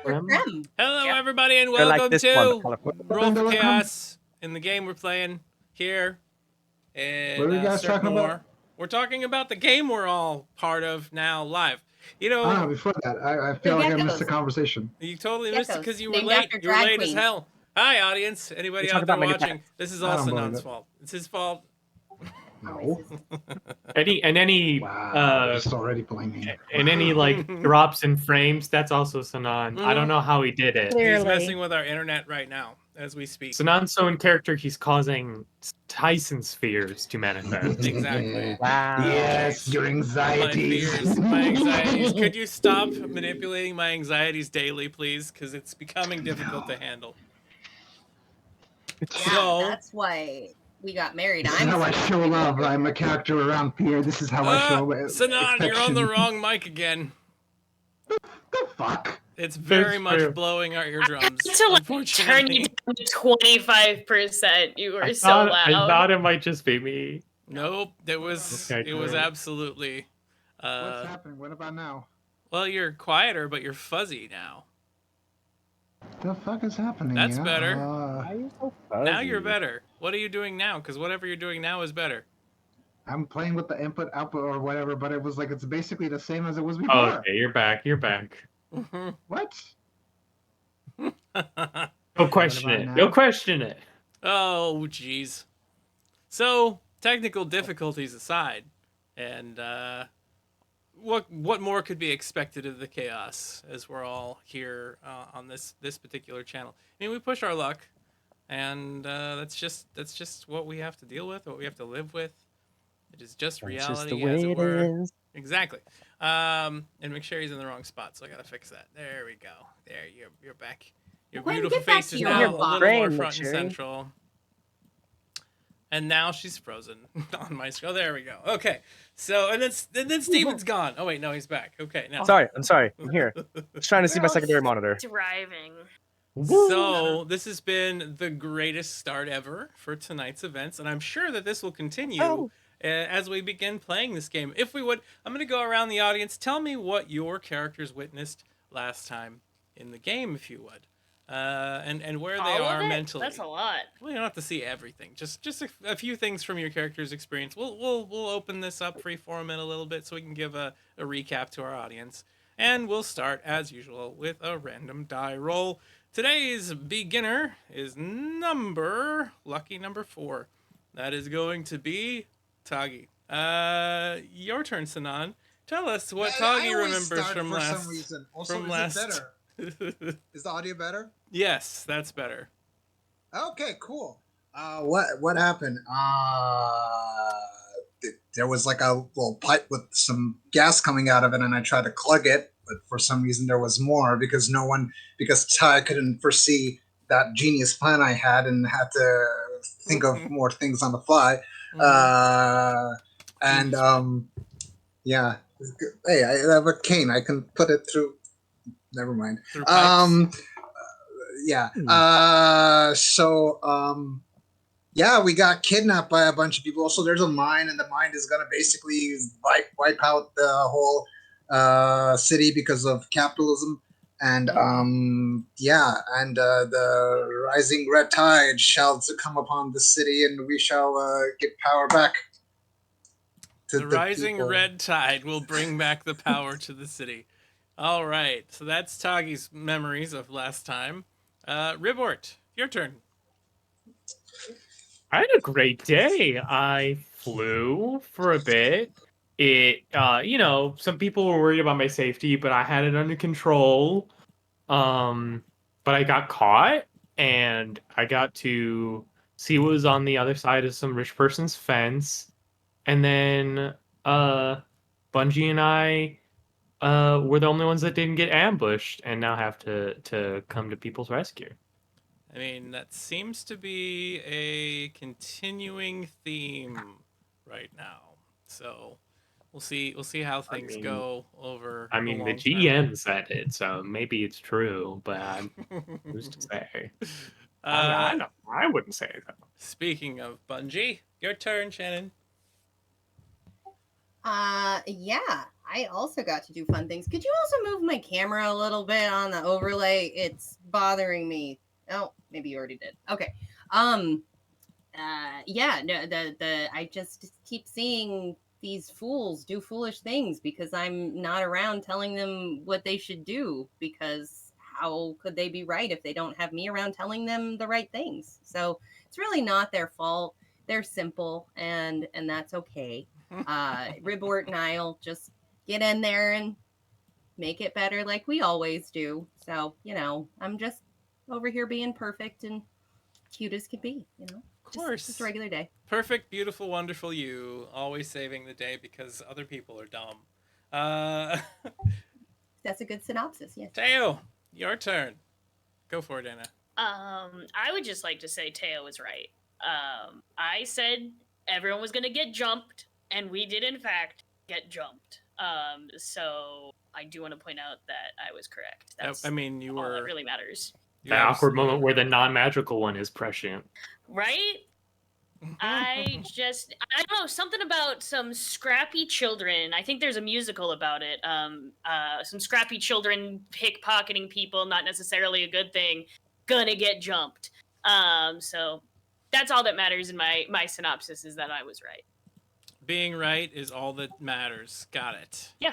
creme. Hello, Yep. everybody, and They're like welcome this one, to colorful. Roll for Vanilla Chaos in the game we're playing here in What are you guys Cirque talking Noir. about? We're talking about the game we're all part of now live. You know, Before that, I feel like I missed the geckos. conversation. you totally missed it Geckos, because you were named late. after You were drag late as queens. hell. Hi, audience. Anybody You're out talking there about many watching? pets. This is I all don't believe Sinan's it. fault. It's his fault. No. Any Wow, just already blaming. and any like drops in frames, that's also Sinan. I don't know how he did it. He's Clearly. messing with our internet right now as we speak. Sinan's so in character, he's causing Tyson spheres to manifest. Exactly. Wow. Yes, your My anxieties. fears, my anxieties. Could you stop manipulating my anxieties daily, please? Because it's becoming difficult to handle. Yeah, So, that's why we got married. This is how I show love. Pierre. I'm a character around Pierre. This is how I show Sanan, you're on the affection. wrong mic again. The fuck? It's very That's much true. blowing out your drums. To like turn Unfortunately, you down to 25%. You were I so thought, loud. I thought it might just be me. nope. It was Okay, it was great. absolutely. What's happening? What about now? Well, you're quieter, but you're fuzzy now. The fuck is happening? That's here? better. Why are you so Now you're fuzzy? better. What are you doing now? Because whatever you're doing now is better. I'm playing with the input, output, or whatever, but it was like it's basically the same as it was Oh, before. okay, you're back. You're back. What? Go question about it. now? Go question it. Oh, jeez. So, technical difficulties aside, and what more could be expected of the chaos as we're all here on this particular channel? I mean, we push our luck, and that's just what we have to deal with, what we have to live with. It is just That's reality, just the as way it it were. is. Exactly. And McSherry's in the wrong spot, so I gotta fix that. There we go. There, you're back. Your Go ahead and beautiful get back face to is your now a real little more brain, front and McSherry. central. And now she's frozen on my screen. Oh, there we go. Okay. So and then Steven's gone. Oh wait, no, he's back. Okay, now. Sorry, I'm sorry. I'm here. Just trying to see my secondary monitor. Driving. So this has been the greatest start ever for tonight's events, and I'm sure that this will continue as we begin playing this game. If we would, I'm going to go around the audience. Tell me what your characters witnessed last time in the game, if you would, and where they All are of it? mentally. That's a lot. Well, you don't have to see everything. Just a few things from your character's experience. We'll open this up freeform in a little bit so we can give a recap to our audience. And we'll start, as usual, with a random die roll. Today's beginner is lucky number 4. That is going to be Tagi. Your turn, Sinan. Tell us what Tagi remembers from last. Some reason. Also, from is last. it better? Is the audio better? Yes, that's better. Okay, cool. What happened? There was like a little pipe with some gas coming out of it, and I tried to plug it, but for some reason there was more because Ty couldn't foresee that genius plan I had and had to think of more things on the fly. Yeah. Hey, I have a cane. I can put it through. Never mind. Through pipes. Yeah. Yeah, we got kidnapped by a bunch of people. Also, there's a mine, and the mine is gonna basically wipe out the whole city because of capitalism. And the rising red tide shall come upon the city, and we shall get power back. The rising people. red tide will bring back the power to the city. All right, so that's Tagi's memories of last time. Ribort, your turn. I had a great day. I flew for a bit. Some people were worried about my safety, but I had it under control. But I got caught, and I got to see what was on the other side of some rich person's fence. And then, Bungie and I, were the only ones that didn't get ambushed, and now have to come to people's rescue. I mean, that seems to be a continuing theme right now. So we'll see how things go over. I mean, the GM said it, so maybe it's true, but who's to say? I wouldn't say that. Speaking of Bungie, your turn, Shannon. Yeah, I also got to do fun things. Could you also move my camera a little bit on the overlay? It's bothering me. Oh, maybe you already did. Okay. Yeah, no, the I just keep seeing these fools do foolish things because I'm not around telling them what they should do, because how could they be right if they don't have me around telling them the right things? So it's really not their fault. They're simple, and that's okay. Ribort and I'll just get in there and make it better like we always do. So, I'm just over here being perfect and cute as could be, Of course. Just a regular day. Perfect, beautiful, wonderful you, always saving the day because other people are dumb. Uh, That's a good synopsis, yes. Teo, your turn. Go for it, Anna. I would just like to say Teo was right. I said everyone was gonna get jumped, and we did in fact get jumped. So I do want to point out that I was correct. That's I mean, you all that were really matters. The awkward moment where the non-magical one is prescient. Right? I don't know, something about some scrappy children. I think there's a musical about it. Some scrappy children pickpocketing people, not necessarily a good thing, gonna get jumped. So that's all that matters in my synopsis, is that I was right. Being right is all that matters. Got it. Yeah.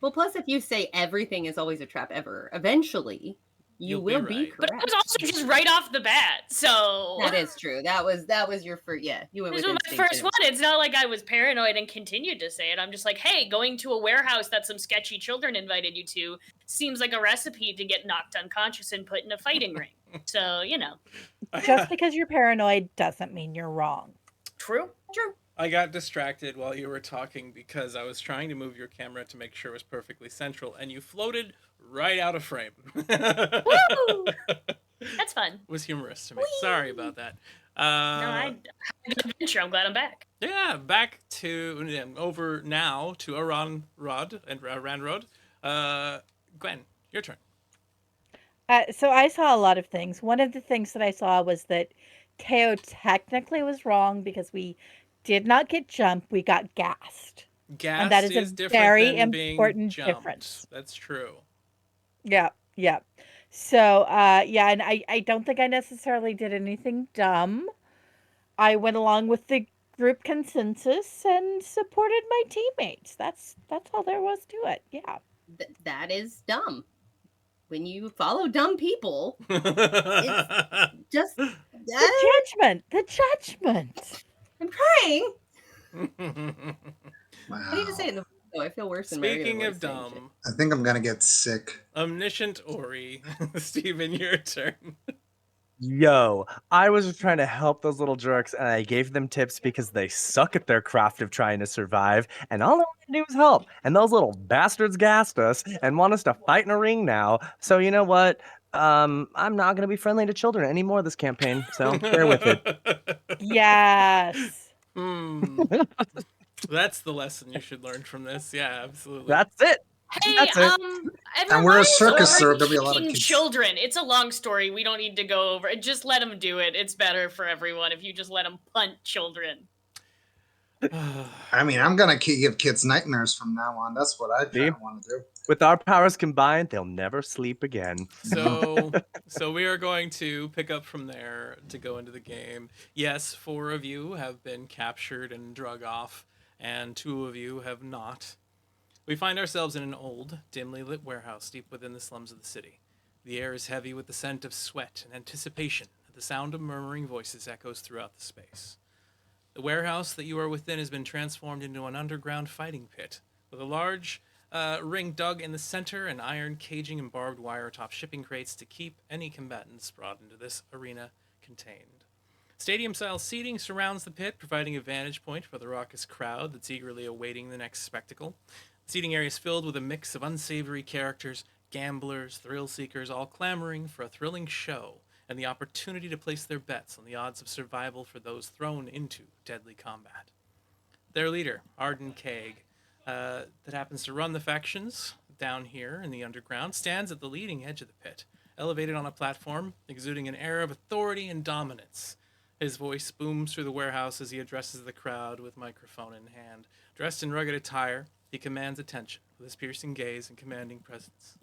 Well, plus if you say everything is always a trap ever, eventually you You'll be will be right. correct. But I was also just right off the bat, so That is true. That was your first. Yeah, you went this with was my instinct first too. one. It's not like I was paranoid and continued to say it. I'm just like, hey, going to a warehouse that some sketchy children invited you to seems like a recipe to get knocked unconscious and put in a fighting ring. So, Just because you're paranoid doesn't mean you're wrong. True. I got distracted while you were talking because I was trying to move your camera to make sure it was perfectly central, and you floated right out of frame. Woo! That's fun. Was humorous to me. Sorry about that. No, I had a good adventure. I'm glad I'm back. Yeah, back to over now to Aran Rod and Ranrod. Gwen, your turn. So I saw a lot of things. One of the things that I saw was that Teo technically was wrong because we did not get jumped, we got gassed. Gassed And that is a different very than being important jumped. difference. That's true. Yeah. So, yeah, and I don't think I necessarily did anything dumb. I went along with the group consensus and supported my teammates. That's all there was to it. Yeah. That is dumb. When you follow dumb people, just The judgment. I'm crying. Wow. I need to say it in the voice, though. I feel worse than my regular Speaking voice of saying shit. dumb, I think I'm gonna get sick. omniscient Ori, Steven, your turn. Yo, I was just trying to help those little jerks, and I gave them tips because they suck at their craft of trying to survive, and all I wanted to do was help. And those little bastards gassed us and want us to fight in a ring now. So you know what? I'm not gonna be friendly to children anymore this campaign. So bear with it. Yes. That's the lesson you should learn from this. Yeah, absolutely. That's it. Hey, That's it. And we're a everyone circus, so over there'll be a lot of kicking kids. children. It's a long story. We don't need to go over it. Just let them do it. It's better for everyone if you just let them punt children. I mean, I'm gonna give kids nightmares from now on. That's what I See? want to do. With our powers combined, they'll never sleep again. So we are going to pick up from there to go into the game. Yes, 4 of you have been captured and drug off, and 2 of you have not. We find ourselves in an old, dimly lit warehouse deep within the slums of the city. The air is heavy with the scent of sweat and anticipation. The sound of murmuring voices echoes throughout the space. The warehouse that you are within has been transformed into an underground fighting pit, with a large ring dug in the center and iron caging and barbed wire atop shipping crates to keep any combatants brought into this arena contained. Stadium-style seating surrounds the pit, providing a vantage point for the raucous crowd that's eagerly awaiting the next spectacle. The seating area is filled with a mix of unsavory characters, gamblers, thrill-seekers, all clamoring for a thrilling show and the opportunity to place their bets on the odds of survival for those thrown into deadly combat. Their leader, Arden Kaeg, that happens to run the factions down here in the underground, stands at the leading edge of the pit, elevated on a platform, exuding an air of authority and dominance. His voice booms through the warehouse as he addresses the crowd with microphone in hand. Dressed in rugged attire, He commands attention with his piercing gaze and commanding presence.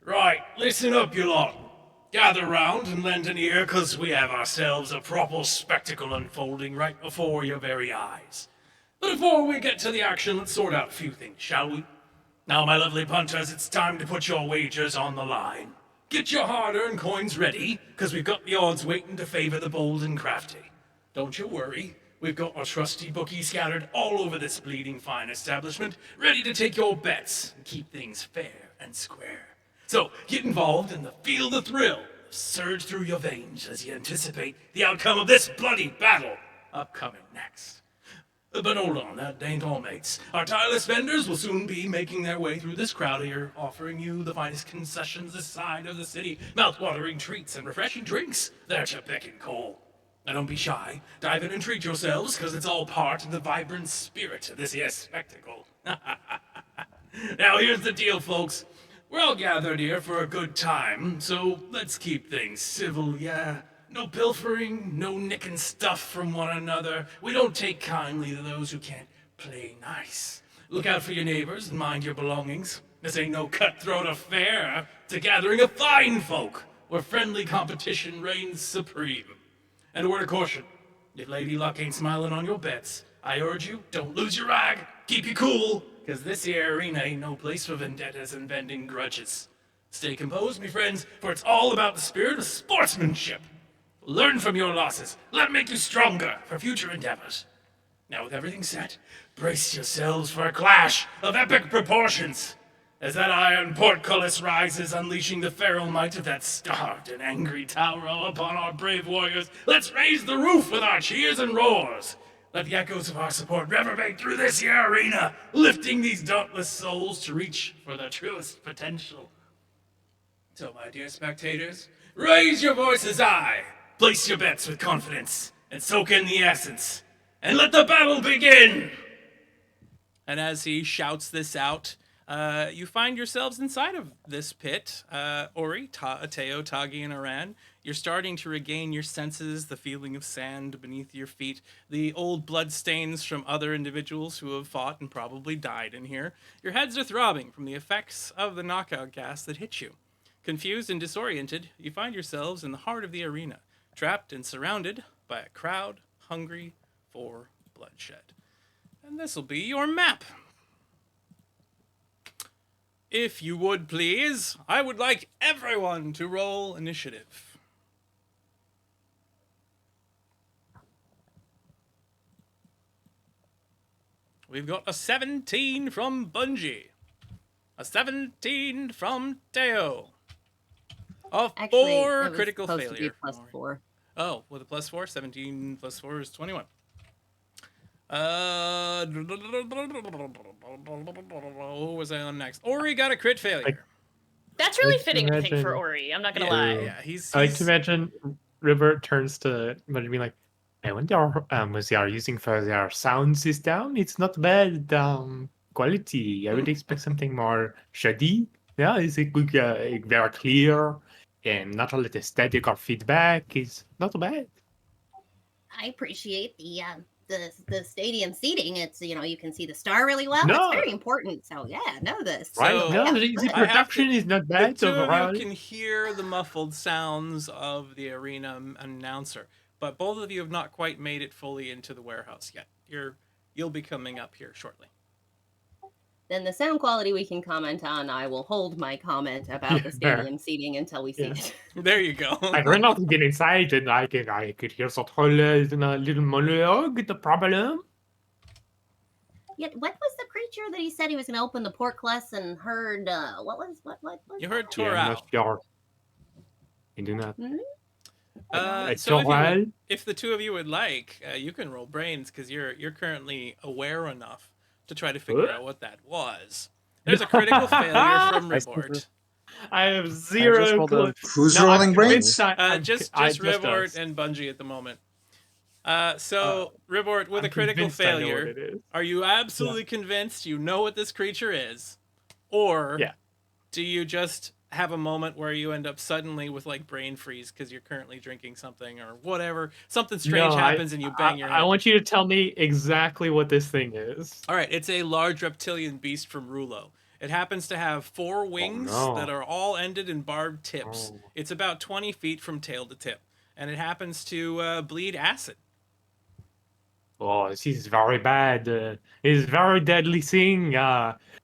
Right, listen up, you lot. Gather round and lend an ear, 'cause we have ourselves a proper spectacle unfolding right before your very eyes. But before we get to the action, let's sort out a few things, shall we? Now, my lovely punters, it's time to put your wagers on the line. Get your hard-earned coins ready, 'cause we've got the odds waiting to favor the bold and crafty. Don't you worry, we've got our trusty bookies scattered all over this bleeding fine establishment, ready to take your bets and keep things fair and square. So get involved and feel the thrill surge through your veins as you anticipate the outcome of this bloody battle upcoming next. But hold on, that ain't all, mates. Our tireless vendors will soon be making their way through this crowd here, offering you the finest concessions this side of the city, mouth-watering treats and refreshing drinks. They're at your beck and call. Now don't be shy. Dive in and treat yourselves, 'cause it's all part of the vibrant spirit of this here spectacle. Now here's the deal, folks. We're all gathered here for a good time, so let's keep things civil, yeah? No pilfering, no nicking stuff from one another. We don't take kindly to those who can't play nice. Look out for your neighbors and mind your belongings. This ain't no cutthroat affair. It's a gathering of fine folk, where friendly competition reigns supreme. And a word of caution, if Lady Luck ain't smiling on your bets, I urge you, don't lose your rag, keep you cool, 'cause this here arena ain't no place for vendettas and bending grudges. Stay composed, me friends, for it's all about the spirit of sportsmanship. Learn from your losses. Let it make you stronger for future endeavors. Now, with everything set, brace yourselves for a clash of epic proportions. As that iron portcullis rises, unleashing the feral might of that starved and angry Tauro upon our brave warriors, let's raise the roof with our cheers and roars. Let the echoes of our support reverberate through this here arena, lifting these dauntless souls to reach for their truest potential. So, my dear spectators, raise your voices high, place your bets with confidence, and soak in the essence, and let the battle begin! And as he shouts this out, you find yourselves inside of this pit. Ori, Ateo, Tagi, and Aran. You're starting to regain your senses, the feeling of sand beneath your feet, the old blood stains from other individuals who have fought and probably died in here. Your heads are throbbing from the effects of the knockout gas that hit you. Confused and disoriented, you find yourselves in the heart of the arena, trapped and surrounded by a crowd hungry for bloodshed. And this'll be your map. If you would please, I would like everyone to roll initiative. We've got a 17 from Bungie, a 17 from Teo, a Actually, 4 it was critical supposed to be failure. +4. Oh, with a +4, 17 plus 4 is 21. Who was I on next? Ori got a crit failure. That's really Like to fitting, I think, for imagine- Ori. I'm not gonna Yeah, lie. yeah, he's I like to imagine River turns to be like, I wonder was they are using for their sound system. It's not bad quality. I would expect something more shady. Yeah, it's a good, very clear, and not a lot of static or feedback. It's not bad. I appreciate the stadium seating. It's you can see the star really well. No. It's very important. So yeah, know this. So, Right? No, yeah, the good. I have production to- is not The bad two overall. of you can hear the muffled sounds of the arena announcer, but both of you have not quite made it fully into the warehouse yet. You'll be coming up here shortly. Then the sound quality we can comment on. I will hold my comment about the Fair. stadium seating until we see Yeah. it. There you go. I ran out to get inside, and I could hear that whole little monologue. The problem. Yet, what was the creature that he said he was going to open the portcullis and heard? What was? You heard that? Yeah, I'm Toral. not sure. I do not. So Toral? if the two of you would like, you can roll brains because you're currently aware enough to try to figure out what that was. There's a critical failure from Ribort. I have zero rolled a- clue. Who's No, rolling I'm brains? convinced I'm Just us. Ribort and Bungie at the moment. So Ribort with I'm a critical convinced I know what failure. it is. Are you absolutely convinced you know what this creature is, or Yeah. do you just have a moment where you end up suddenly with like brain freeze because you're currently drinking something or whatever. Something No, strange happens and you bang your I head. want you to tell me exactly what this thing is. All right, it's a large reptilian beast from Rulo. It happens to have 4 Oh wings that no. are all ended in barbed tips. Oh. It's about 20 feet from tail to tip, and it happens to bleed acid. Oh, this is very bad. It's very deadly thing.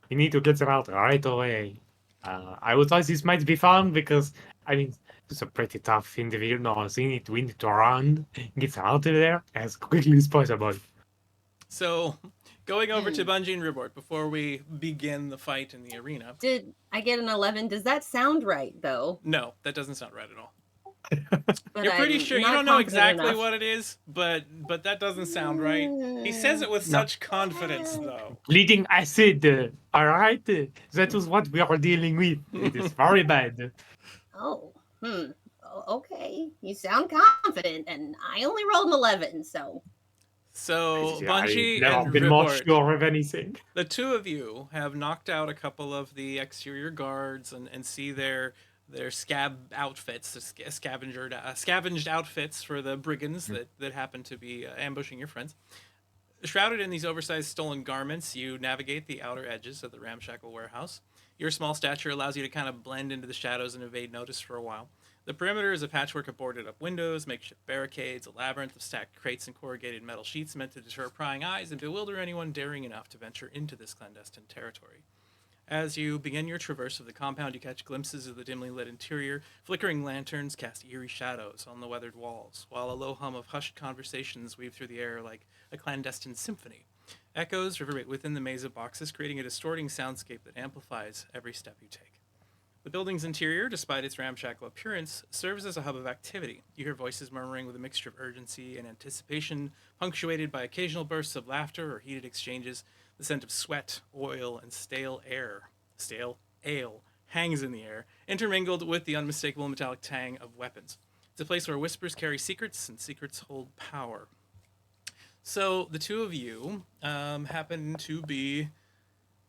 We need to get it out right away. I would say this might be fun because, I mean, it's a pretty tough individual. No, we need to run, get out of there as quickly as possible. So, going over to Hmm. Bungie and Ribort before we begin the fight in the arena. Did I get an 11? Does that sound right though? No, that doesn't sound right at all. But You're pretty I'm sure you not don't know confident exactly enough. what it is, but that doesn't sound right. He says it with No. such confidence, though. Bleeding acid, alright? That is what we are dealing with. It is very bad. Oh, okay. You sound confident, and I only rolled an 11, so. So I've Bungie never and been more Ribort, sure of anything. the two of you have knocked out a couple of the exterior guards and see their scab outfits, scavenged outfits for the brigands that happen to be ambushing your friends. Shrouded in these oversized stolen garments, you navigate the outer edges of the ramshackle warehouse. Your small stature allows you to kind of blend into the shadows and evade notice for a while. The perimeter is a patchwork of boarded up windows, makeshift barricades, a labyrinth of stacked crates and corrugated metal sheets meant to deter prying eyes and bewilder anyone daring enough to venture into this clandestine territory. As you begin your traverse of the compound, you catch glimpses of the dimly lit interior. Flickering lanterns cast eerie shadows on the weathered walls, while a low hum of hushed conversations weave through the air like a clandestine symphony. Echoes reverberate within the maze of boxes, creating a distorting soundscape that amplifies every step you take. The building's interior, despite its ramshackle appearance, serves as a hub of activity. You hear voices murmuring with a mixture of urgency and anticipation, punctuated by occasional bursts of laughter or heated exchanges. The scent of sweat, oil, and stale ale, hangs in the air, intermingled with the unmistakable metallic tang of weapons. It's a place where whispers carry secrets and secrets hold power. So the two of you happen to be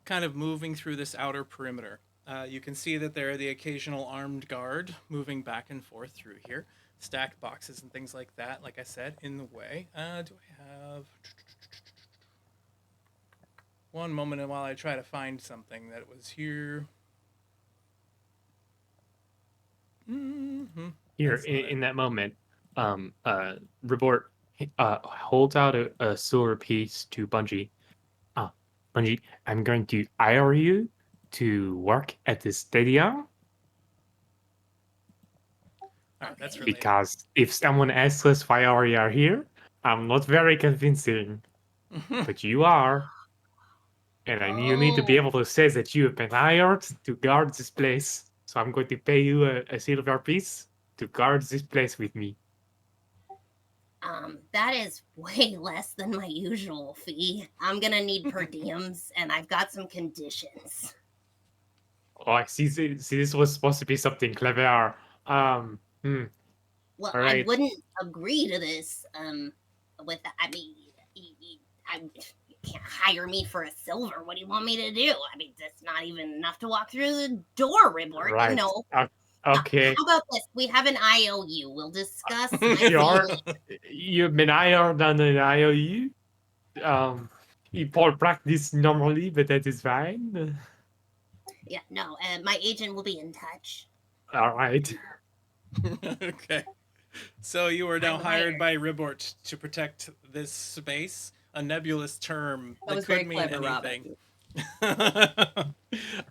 kind of moving through this outer perimeter. You can see that there are the occasional armed guard moving back and forth through here. Stacked boxes and things like that, like I said, in the way. Do I have... One moment while I try to find something that was here. Mm-hmm. Here, in that moment, Rebort holds out a silver piece to Bungie. Bungie, I'm going to hire you to work at the stadium. All right, that's really... Because if someone asks us why we are here, I'm not very convincing. But you are. And you need to be able to say that you have been hired to guard this place. So I'm going to pay you a silver piece to guard this place with me. That is way less than my usual fee. I'm gonna need per diems, and I've got some conditions. Oh, I see. This was supposed to be something clever. Well, All right. I wouldn't agree to this. I mean, you can't hire me for a silver. What do you want me to do? I mean, that's not even enough to walk through the door, Ribort. Right. No. Okay. How about this? We have an IOU. We'll discuss. You've been hired on an IOU. People practice normally, but that is fine. Yeah, no. My agent will be in touch. All right. Okay. So you are now hired by Ribort to protect this space, a nebulous term that could mean anything.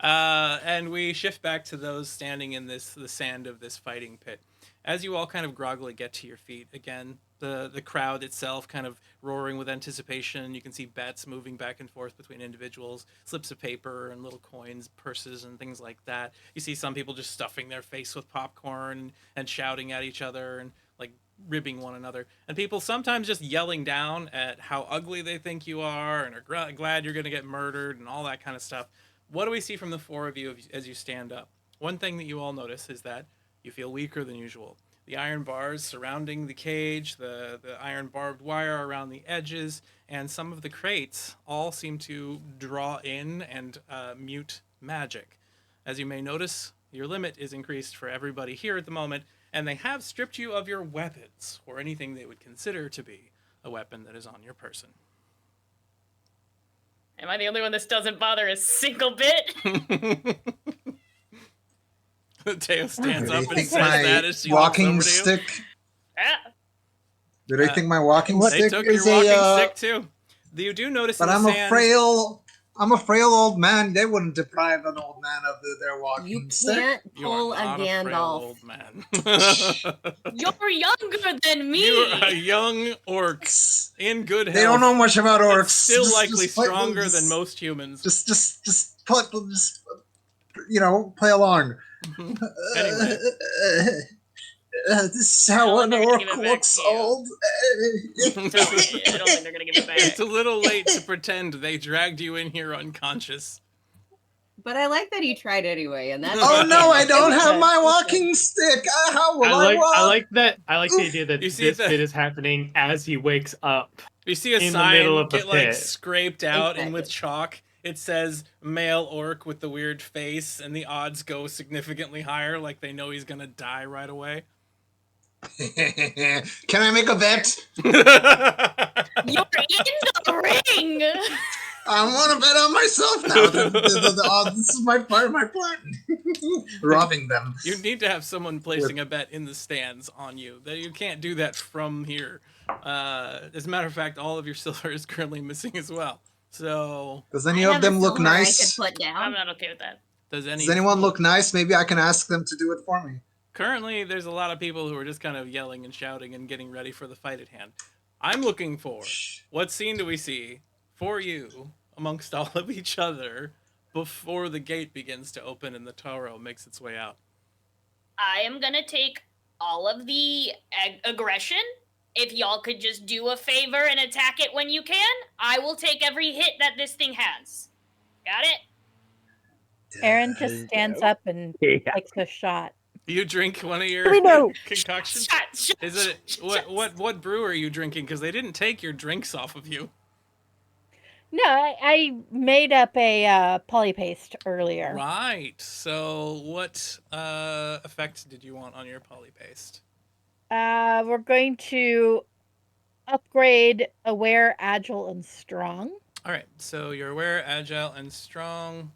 And we shift back to those standing in the sand of this fighting pit. As you all kind of groggily get to your feet, again, the crowd itself kind of roaring with anticipation. You can see bets moving back and forth between individuals, slips of paper and little coins, purses and things like that. You see some people just stuffing their face with popcorn and shouting at each other and like ribbing one another. And people sometimes just yelling down at how ugly they think you are and are glad you're going to get murdered and all that kind of stuff. What do we see from the four of you as you stand up? One thing that you all notice is that you feel weaker than usual. The iron bars surrounding the cage, the iron barbed wire around the edges, and some of the crates all seem to draw in and mute magic. As you may notice, Your limit is increased for everybody here at the moment, and they have stripped you of your weapons, or anything they would consider to be a weapon that is on your person. Am I the only one this doesn't bother a single bit? Teo stands Do they up and think says that my as she looks walking over to you. stick? Ah, Do they think my walking What? They stick took your is walking a? stick too. You do notice But in the sand. I'm a frail old man. They wouldn't deprive an old man of their You walking stick. can't You are pull a not a frail Gandalf. old man. you're younger than me. You're a young orc in good health. They don't know much about orcs. That's still Just- likely just play- stronger just- than most humans. Just play along. Anyway. This is how Well, an they're gonna orc give it back looks to you. old. I don't think they're gonna give it back. It's a little late to pretend they dragged you in here unconscious. But I like that he tried anyway, and that's Oh no, I don't have Good. my walking stick. How will I walk? I like the idea that You see this the- bit is happening as he wakes up. You see a In the sign middle of the get like pit. scraped out, and with Exactly. chalk it says male orc with the weird face, and the odds go significantly higher, like they know he's gonna die right away. Can I make a bet? You're in the ring. I want to bet on myself now. This is my part of my plan. Robbing them. You need to have someone placing a bet in the stands on you. That you can't do that from here. As a matter of fact, all of your silver is currently missing as well. So Does I any of have a them look silver I nice? could put I'm down. not okay with that. does Anyone look nice? Maybe I can ask them to do it for me. Currently, there's a lot of people who are just kind of yelling and shouting and getting ready for the fight at hand. I'm looking for what scene do we see for you amongst all of each other before the gate begins to open and the Toro makes its way out. I am gonna take all of the aggression. If y'all could just do a favor and attack it when you can, I will take every hit that this thing has. Got it? Aaron just stands up and Yeah. takes a shot. You drink one of your We know. concoctions? Shot. Is it what brew are you drinking? Because they didn't take your drinks off of you. No, I made up a polypaste earlier. Right. So what effect did you want on your polypaste? We're going to upgrade aware, agile, and strong. All right. So you're aware, agile, and strong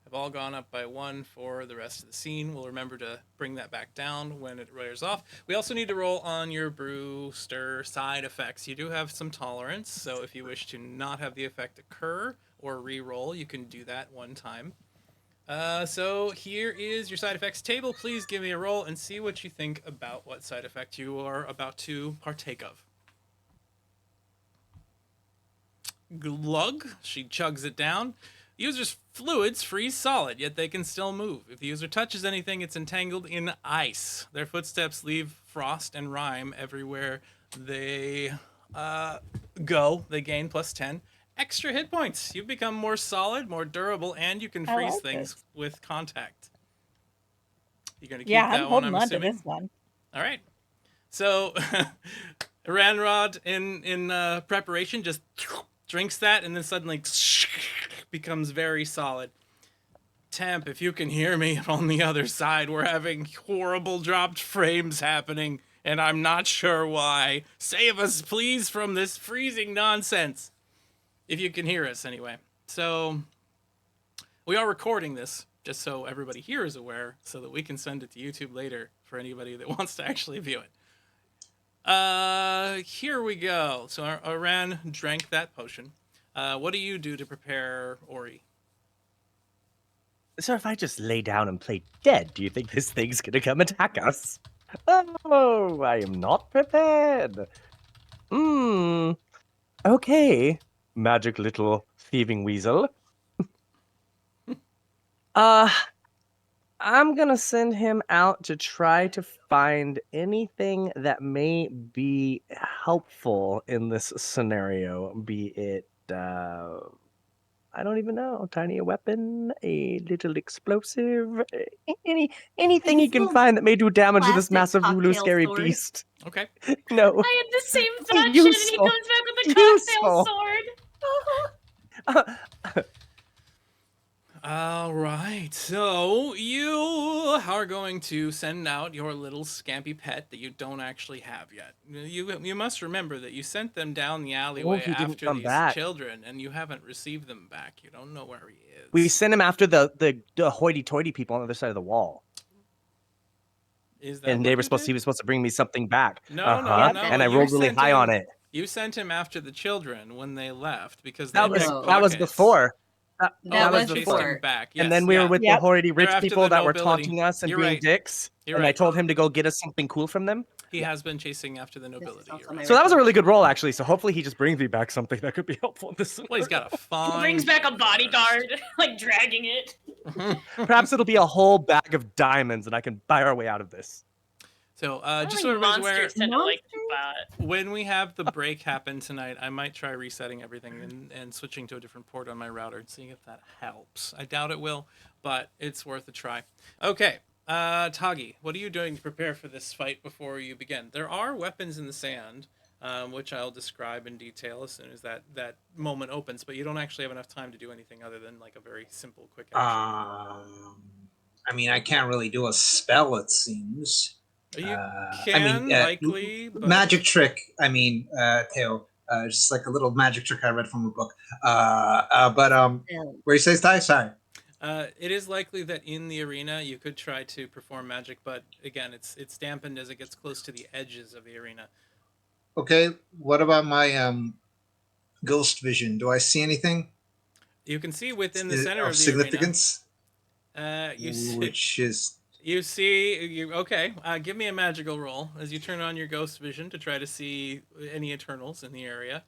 have all gone up by 1 for the rest of the scene. We'll remember to bring that back down when it wears off. We also need to roll on your brew stir side effects. You do have some tolerance, so if you wish to not have the effect occur or re-roll, you can do that one time. So here is your side effects table. Please give me a roll and see what you think about what side effect you are about to partake of. Glug. She chugs it down. User's fluids freeze solid, yet they can still move. If the user touches anything, it's entangled in ice. Their footsteps leave frost and rime everywhere they go. They gain +10 extra hit points. You've become more solid, more durable, and you can I freeze like things this. with contact. You're gonna keep Yeah, that I'm one, holding I'm on assuming? to this one. All right. So Ranrod in preparation just drinks that and then suddenly becomes very solid. Temp, if you can hear me on the other side, we're having horrible dropped frames happening and I'm not sure why. Save us, please, from this freezing nonsense. If you can hear us, anyway. So we are recording this, just so everybody here is aware, so that we can send it to YouTube later for anybody that wants to actually view it. Here we go. So Aran drank that potion. What do you do to prepare Ori? So if I just lay down and play dead, do you think this thing's gonna come attack us? Oh, I am not prepared. Okay, magic little thieving weasel. I'm gonna send him out to try to find anything that may be helpful in this scenario, be it I don't even know, tiny weapon, a little explosive, anything he His can little find that may do damage to this plastic massive Lulu cocktail scary sword. beast. Okay. No. I had the same thought, Shin, and he Useful. comes back with a cocktail Useful. sword. All right, so you are going to send out your little scampy pet that you don't actually have yet. You must remember that you sent them down the alleyway he didn't after come these back. children, and you haven't received them back. You don't know where he is. We sent him after the hoity-toity people on the other side of the wall. Is that And what they were you supposed he did? was supposed to bring me something back. No, no, Uh-huh. Yep. no. And I You rolled really sent high on him. it. You sent him after the children when they left because they That had was No. that was pickpockets. before. That That they was was chased before. him before. back. And Yes, then we were yeah. with the Yep. hoity They're rich after people the that were nobility. taunting us and You're being right. dicks. You're And I right. told him to go get us something cool from them. He has been chasing after the This is nobility. also You're my right. So that was a really good roll, actually. So hopefully he just brings me back something that could be helpful in this Well, he's got a fine. Brings back a pet bodyguard, like dragging it. first. Perhaps it'll be a whole bag of diamonds and I can buy our way out of this. So, I just think so everybody's aware, monsters tend to like to bot. when we have the break happen tonight, I might try resetting everything and switching to a different port on my router and seeing if that helps. I doubt it will, but it's worth a try. Okay, Tagi, what are you doing to prepare for this fight before you begin? There are weapons in the sand, which I'll describe in detail as soon as that moment opens, but you don't actually have enough time to do anything other than like a very simple, quick action. I mean, I can't really do a spell. It seems. You I can, mean, likely, but... magic trick. I mean, Theo, just like a little magic trick I read from a book. Where you say die? Sorry. It is likely that in the arena you could try to perform magic, but again, it's dampened as it gets close to the edges of the arena. Okay. What about my ghost vision? Do I see anything You can see within the center of the significance? arena. Which is Okay. Give me a magical roll as you turn on your ghost vision to try to see any Eternals in the area.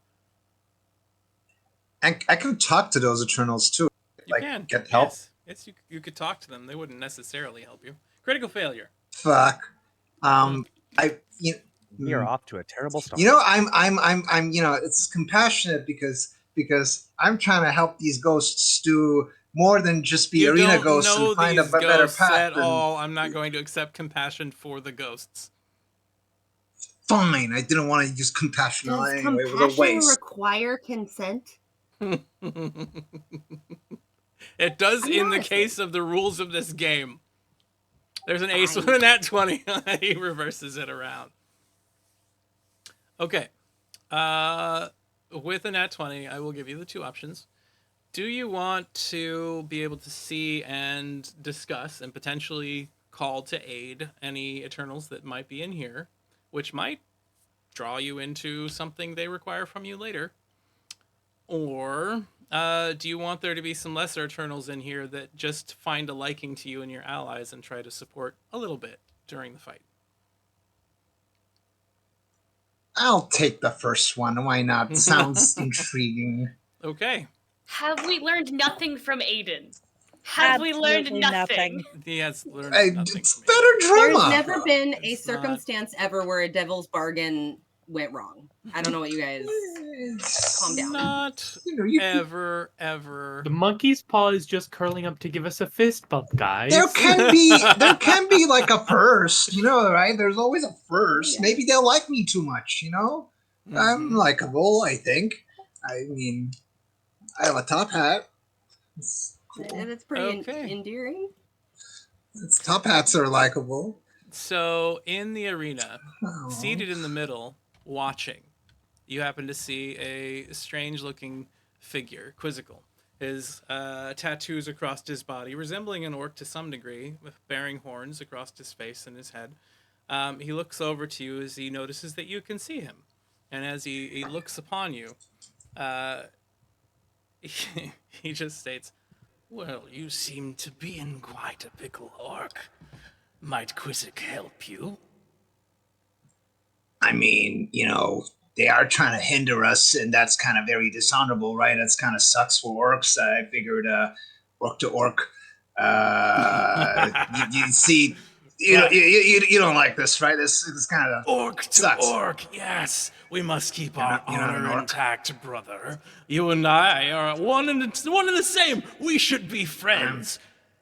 I can talk to those Eternals too. You can get help. Yes, you could talk to them. They wouldn't necessarily help you. Critical failure. Fuck. You're off to a terrible start. You know, I'm you know, it's compassionate because I'm trying to help these ghosts do more than just be You arena don't ghosts know and find a these better ghosts path. at all. I'm not going to accept compassion for the ghosts. Fine, I didn't want to use compassion Does anyway. It was a compassion waste. require consent? It does I'm in the asking. case of the rules of this game. There's an ace with a nat 20. He reverses it around. Okay. With a nat 20, I will give you the two options. Do you want to be able to see and discuss and potentially call to aid any Eternals that might be in here, which might draw you into something they require from you later? Or do you want there to be some lesser Eternals in here that just find a liking to you and your allies and try to support a little bit during the fight? I'll take the first one. Why not? Sounds intriguing. Okay. Have we learned nothing from Aiden? Have we learned Absolutely nothing? He has learned nothing It's from better it. There's drama. never been a It's not- circumstance ever where a devil's bargain went wrong. I don't know what you guys. Calm down. Not You know, ever. The monkey's paw is just curling up to give us a fist bump, guys. there can be like a first, you know, right? There's always a first. Yeah. Maybe they'll like me too much, you know? I'm Mhm. likable, I think. I mean, I have a top hat. It's cool. It's pretty Okay. endearing. Top hats are likable. So in the arena, Oh. seated in the middle, watching, you happen to see a strange-looking figure, quizzical. His tattoos across his body, resembling an orc to some degree, with bearing horns across his face and his head. He looks over to you as he notices that you can see him. And as he looks upon you, he just states, "Well, you seem to be in quite a pickle, orc. Might Quizzic help you?" I mean, you know, they are trying to hinder us, and that's kind of very dishonorable, right? That's kind of sucks for orcs. I figured orc to orc. You see, you don't like this, right? This kind of Orc to sucks. orc, yes. We must keep You're our not an honor orc? intact, brother. You and I are one and the same. We should be friends.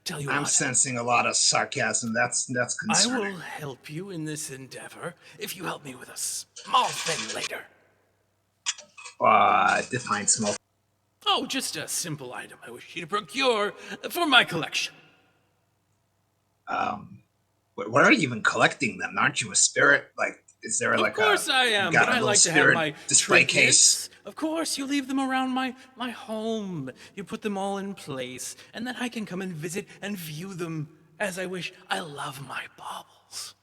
Tell you I'm what, sensing a lot of sarcasm. That's I concerning. will help you in this endeavor if you help me with a small thing later. Define small. Oh, just a simple item I wish you to procure for my collection. Where are you even collecting them? Aren't you a spirit? Like, is there Of like a course I you am, got but a I little like to have spirit my display case? trinkets. Of course, you leave them around my home. You put them all in place, and then I can come and visit and view them as I wish. I love my baubles.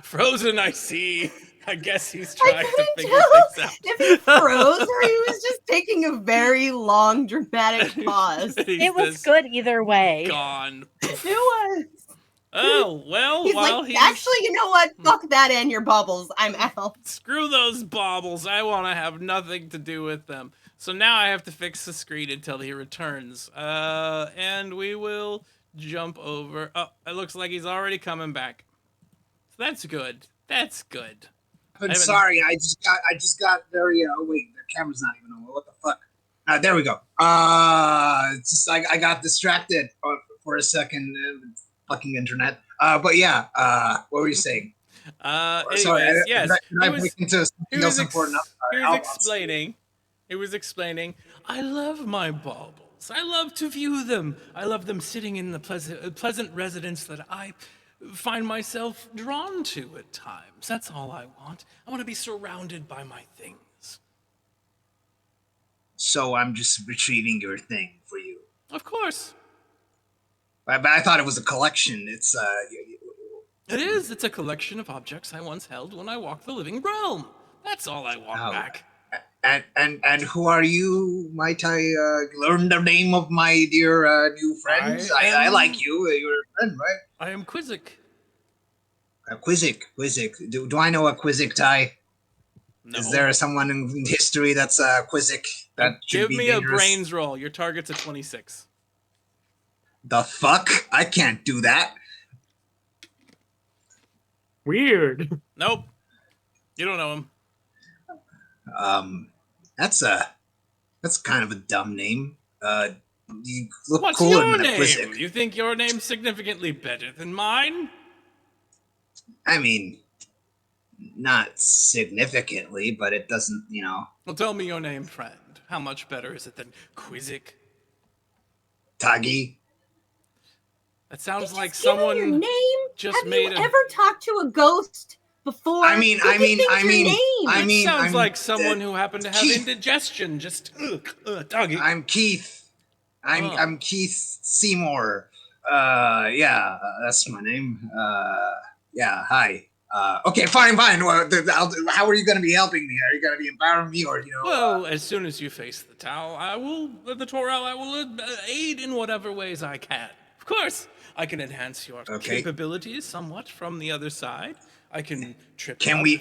Frozen, I see. I guess he's I trying to couldn't figure tell things out. if he froze or he was just taking a very long, dramatic pause. He's It was this good either way. gone. It was. Oh, well, He's like, while he's... actually, you know what? Fuck that and your bubbles. I'm out. Screw those baubles. I want to have nothing to do with them. So now I have to fix the screen until he returns. And we will jump over. Oh, it looks like he's already coming back. So that's good. That's good. I'm sorry, I just got very wait, the camera's not even on. What the fuck? There we go. It's just I got distracted for a second. Fucking internet. But yeah. What were you saying? Sorry, Anyways, yes. did I break into something else important? He was explaining, I love my baubles. I love to view them. I love them sitting in the pleasant residence that I find myself drawn to at times. That's all I want. I want to be surrounded by my things. So I'm just retrieving your thing for you. Of course. But I thought it was a collection. It's It is. It's a collection of objects I once held when I walked the living realm. That's all I want back. And who are you? Might I learn the name of my dear new friends? I like you. You're a friend, right? I am Quizzic. Quizzic. Do I know a Quizzic, Ty? No. Is there someone in history that's Quizzic that should be Give me dangerous? a brains roll. Your target's a 26. The fuck? I can't do that. Weird. Nope. You don't know him. That's kind of a dumb name. You look What's cooler your than a name? Quizzic. You think your name's significantly better than mine? I mean, not significantly, but it doesn't, Well, tell me your name, friend. How much better is it than Quizzic? Tagi. That sounds Just like give him someone your name. just Have made you a... ever talked to a ghost before? I mean, It sounds like someone who happened to have Keith. indigestion. Just doggy. I'm Keith. I'm Keith Seymour. Yeah, that's my name. Yeah, hi. Okay, fine. Well, how are you going to be helping me? Are you going to be empowering me, or Well, as soon as you face the Tau, I will aid in whatever ways I can. Of course, I can enhance your capabilities somewhat from the other side. I can trip. Can we?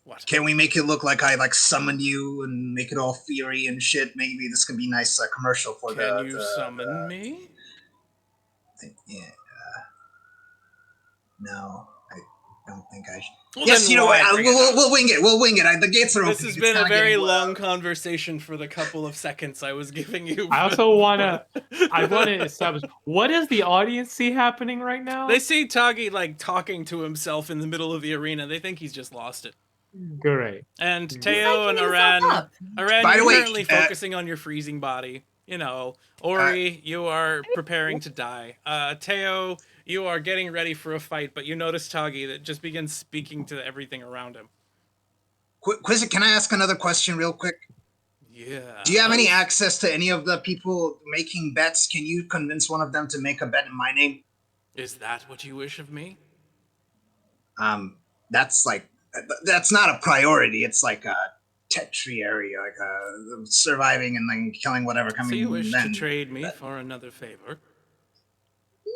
What? Can we make it look like I summoned you and make it all fiery and shit? Maybe this can be a nice commercial for Can you summon me? Yeah. No, I don't think I should. Well, yes, then you know what? why bring it up? We'll wing it. We'll wing it. The gates are open. This has been a very long conversation for the couple of seconds I was giving you. I also want to establish, what does the audience see happening right now? They see Tagi talking to himself in the middle of the arena. They think he's just lost it. Great. And Teo and Aran, By the you're way, currently focusing on your freezing body. Ori, you are preparing to die. Teo, you are getting ready for a fight, but you notice Tagi that just begins speaking to everything around him. Quizzic, can I ask another question real quick? Yeah. Do you have any access to any of the people making bets? Can you convince one of them to make a bet in my name? Is that what you wish of me? That's not a priority. It's like a tertiary, surviving and then killing whatever coming. So you wish then, to trade me for another favor?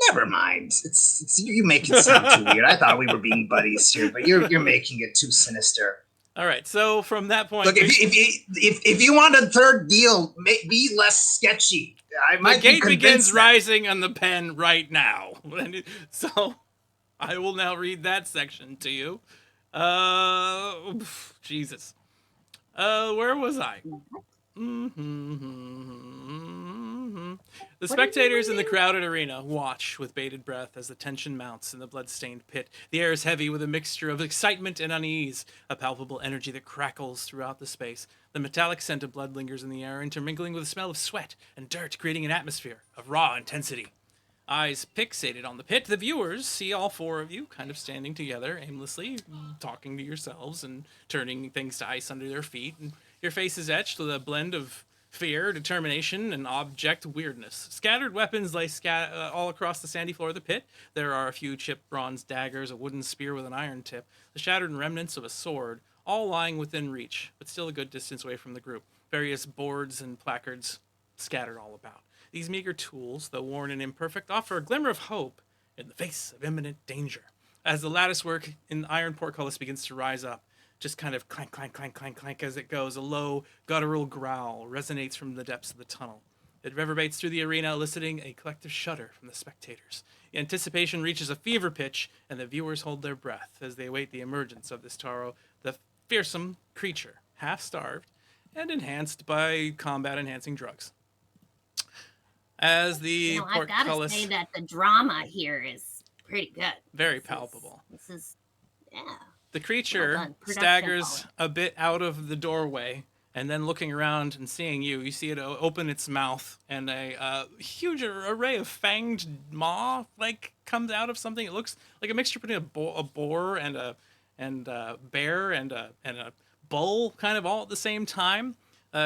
Never mind. It's you make it sound too weird. I thought we were being buddies here, but you're making it too sinister. All right. So from that point, look, if you want a third deal, be less sketchy. The gate begins rising on the pen right now. So I will now read that section to you. Jesus. Where was I? The What are you spectators in the reading? crowded arena watch with bated breath as the tension mounts in the blood-stained pit. The air is heavy with a mixture of excitement and unease, a palpable energy that crackles throughout the space. The metallic scent of blood lingers in the air, intermingling with the smell of sweat and dirt, creating an atmosphere of raw intensity. Eyes fixated on the pit, the viewers see all four of you kind of standing together, aimlessly, talking to yourselves and turning things to ice under their feet. And your face is etched with a blend of fear, determination, and object weirdness. Scattered weapons lay all across the sandy floor of the pit. There are a few chipped bronze daggers, a wooden spear with an iron tip, the shattered remnants of a sword, all lying within reach, but still a good distance away from the group. Various boards and placards scattered all about. These meager tools, though worn and imperfect, offer a glimmer of hope in the face of imminent danger. As the latticework in iron portcullis begins to rise up, just kind of clank, clank, clank, clank, clank as it goes, a low, guttural growl resonates from the depths of the tunnel. It reverberates through the arena, eliciting a collective shudder from the spectators. The anticipation reaches a fever pitch, and the viewers hold their breath as they await the emergence of this Taro, the fearsome creature, half-starved and enhanced by combat-enhancing drugs. As the I've got to portcullis, say that the drama here is pretty good. very palpable. This is, yeah. The creature done. Production staggers quality. a bit out of the doorway, and then looking around and seeing you see it open its mouth, and a huge array of fanged maw comes out of something. It looks like a mixture between a boar and a bear and a bull, kind of all at the same time.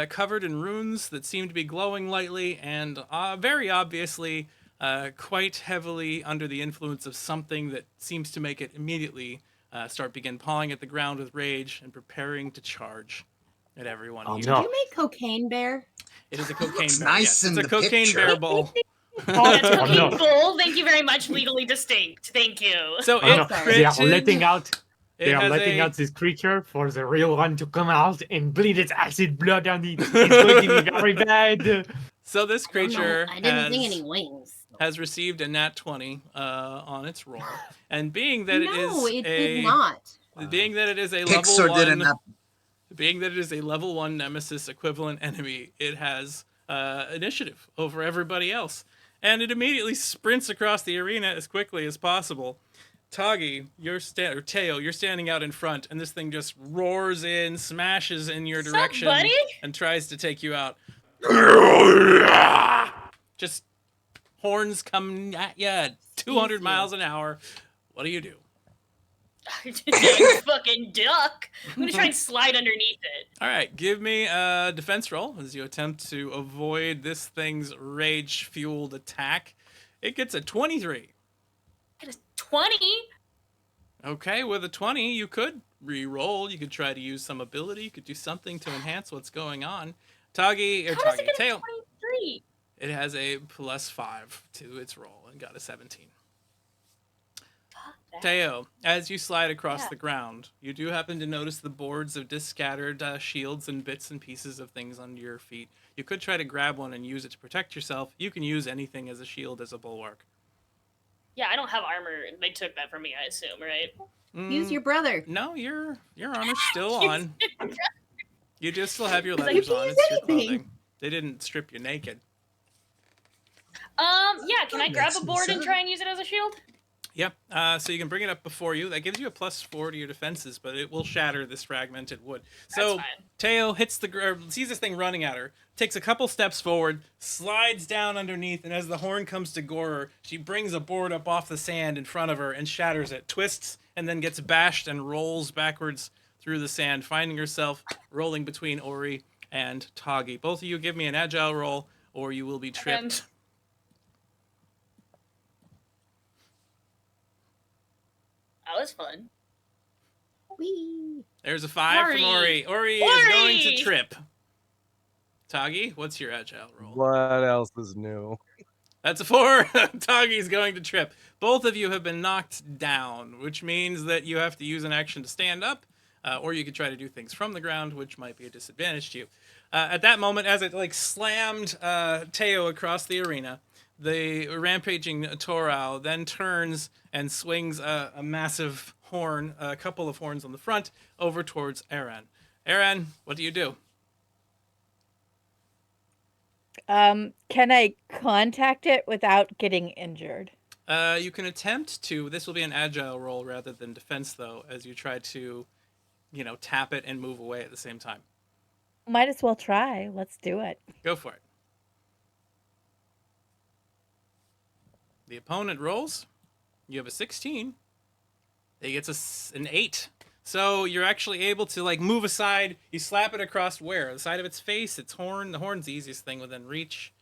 Covered in runes that seem to be glowing lightly, and very obviously quite heavily under the influence of something that seems to make it immediately begin pawing at the ground with rage and preparing to charge at everyone. Oh, here. Did no. you make cocaine bear? It is a cocaine Looks bear. nice Yes, in it's a the cocaine picture. bear bowl. That's Oh, cocaine no. bull. Thank you very much. Legally distinct. Thank you. So Oh, no. it sorry. They are critted- letting out. it They are has letting a- out this creature for the real one to come out and bleed its acid blood on it. It's going to be very bad. So this I don't know. creature I didn't see any wings. has received a nat 20 on its roll, and being that No, it it is did not. being that it is a Pixar level didn't one, have being that it is a level 1 nemesis equivalent enemy, it has initiative over everybody else, and it immediately sprints across the arena as quickly as possible. Tagi, Teo, you're standing out in front, and this thing just roars in, smashes in your Sup, direction, buddy? and tries to take you out. Just horns coming at you at 200 you. miles an hour. What do you do? You fucking duck. I'm gonna try and slide underneath it. All right, give me a defense roll as you attempt to avoid this thing's rage-fueled attack. It gets a 23. Get a 20. Okay, with a 20, you could re-roll. You could try to use some ability. You could do something to enhance what's going on. How does it get a Teo. 23? It has a +5 to its roll and got a 17. Fuck that. Teo, as you slide across Yeah. the ground, you do happen to notice the boards of discattered shields and bits and pieces of things under your feet. You could try to grab one and use it to protect yourself. You can use anything as a shield, as a bulwark. Yeah, I don't have armor. They took that from me, I assume, right? Use your brother. No, your armor's still on. You just still have your You leathers can on. use It's your anything. clothing. They didn't strip you naked. Yeah, can I That grab makes a board and sense. try and use it as a shield? Yep. So you can bring it up before you. That gives you a +4 to your defenses, but it will shatter this fragmented wood. So That's fine. Teo sees this thing running at her, takes a couple steps forward, slides down underneath, and as the horn comes to gore her, she brings a board up off the sand in front of her and shatters it, twists, and then gets bashed and rolls backwards through the sand, finding herself rolling between Ori and Tagi. Both of you give me an agile roll, or you will be tripped. And- That was fun. Whee! There's a 5 from Ori. Ori is going to trip. Tagi, what's your agile roll? What else is new? That's a 4. Tagi's going to trip. Both of you have been knocked down, which means that you have to use an action to stand up, or you could try to do things from the ground, which might be a disadvantage to you. At that moment, as it slammed Teo across the arena, the rampaging Torao then turns and swings a massive horn, a couple of horns on the front, over towards Aaron. Aaron, what do you do? Can I contact it without getting injured? You can attempt to. This will be an agile roll rather than defense, though, as you try to, tap it and move away at the same time. Might as well try. Let's do it. Go for it. The opponent rolls. You have a 16. He gets an 8. So you're actually able to move aside. You slap it across where? The side of its face, its horn. The horn's the easiest thing within reach.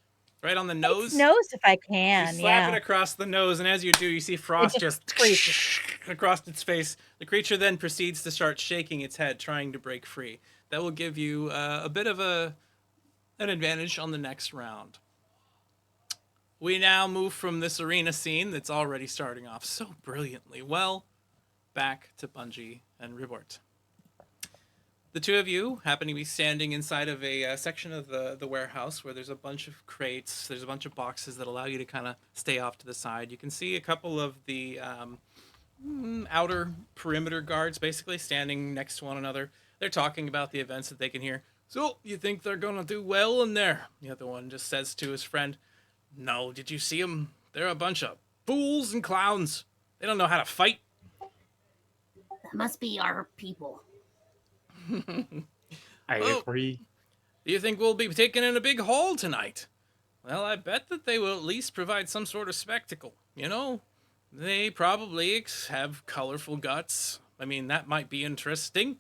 Right on the nose. Its nose, if I You can. slap it Yeah. across the nose, and as you do, you see frost just freezes. across its face. The creature then proceeds to start shaking its head, trying to break free. That will give you a bit of an advantage on the next round. We now move from this arena scene that's already starting off so brilliantly well back to Bungie and Rebort. The two of you happen to be standing inside of a section of the warehouse where there's a bunch of crates. There's a bunch of boxes that allow you to kind of stay off to the side. You can see a couple of the outer perimeter guards basically standing next to one another. They're talking about the events that they can hear. So, you think they're going to do well in there? The other one just says to his friend, no, did you see them? They're a bunch of fools and clowns. They don't know how to fight. That must be our people. I agree. Do you think we'll be taken in a big hall tonight? Well, I bet that they will at least provide some sort of spectacle. They probably have colorful guts. I mean, that might be interesting.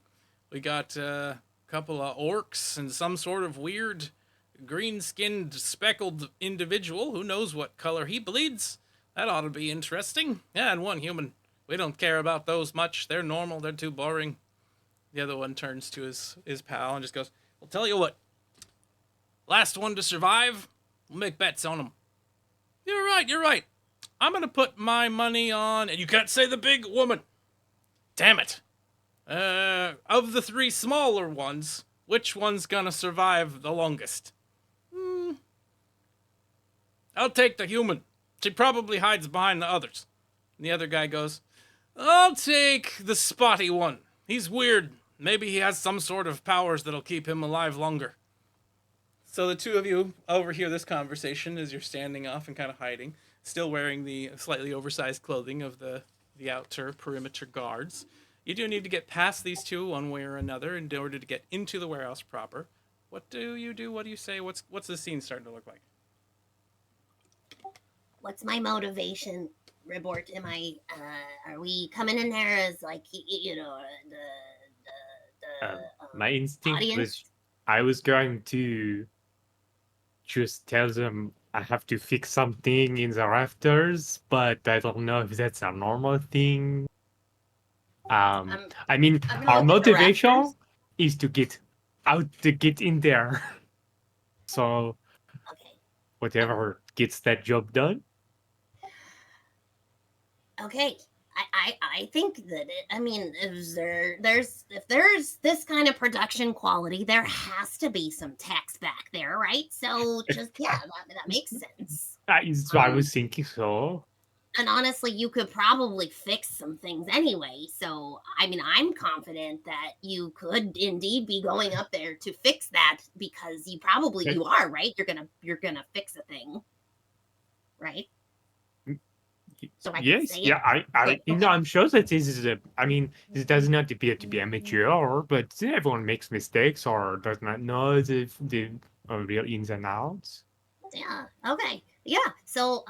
We got a couple of orcs and some sort of weird green-skinned speckled individual. Who knows what color he bleeds? That ought to be interesting. Yeah, and one human. We don't care about those much. They're normal. They're too boring. The other one turns to his pal and just goes, I'll tell you what. Last one to survive, we'll make bets on them. You're right. I'm going to put my money on, and you can't say the big woman. Damn it. Of the three smaller ones, which one's going to survive the longest? I'll take the human. She probably hides behind the others. And the other guy goes, I'll take the spotty one. He's weird. Maybe he has some sort of powers that'll keep him alive longer. So the two of you overhear this conversation as you're standing off and kind of hiding, still wearing the slightly oversized clothing of the outer perimeter guards. You do need to get past these two one way or another in order to get into the warehouse proper. What do you do? What do you say? What's the scene starting to look like? What's my motivation, Rebort? Are we coming in there as My instinct audience? was I was going to just tell them I have to fix something in the rafters, but I don't know if that's a normal thing. I mean, I'm gonna our look at the motivation rafters. is to get in there. So Okay. whatever gets that job done. Okay. I think that if there's this kind of production quality, there has to be some text back there, right? So that makes sense. I was thinking so. And honestly, you could probably fix some things anyway. So I'm confident that you could indeed be going up there to fix that because you are, right? You're gonna fix a thing, right? So I can Yes, say yeah, I'm sure that this is this doesn't have to be amateur, but everyone makes mistakes or does not know the real ins and outs. Yeah. Okay. Yeah. So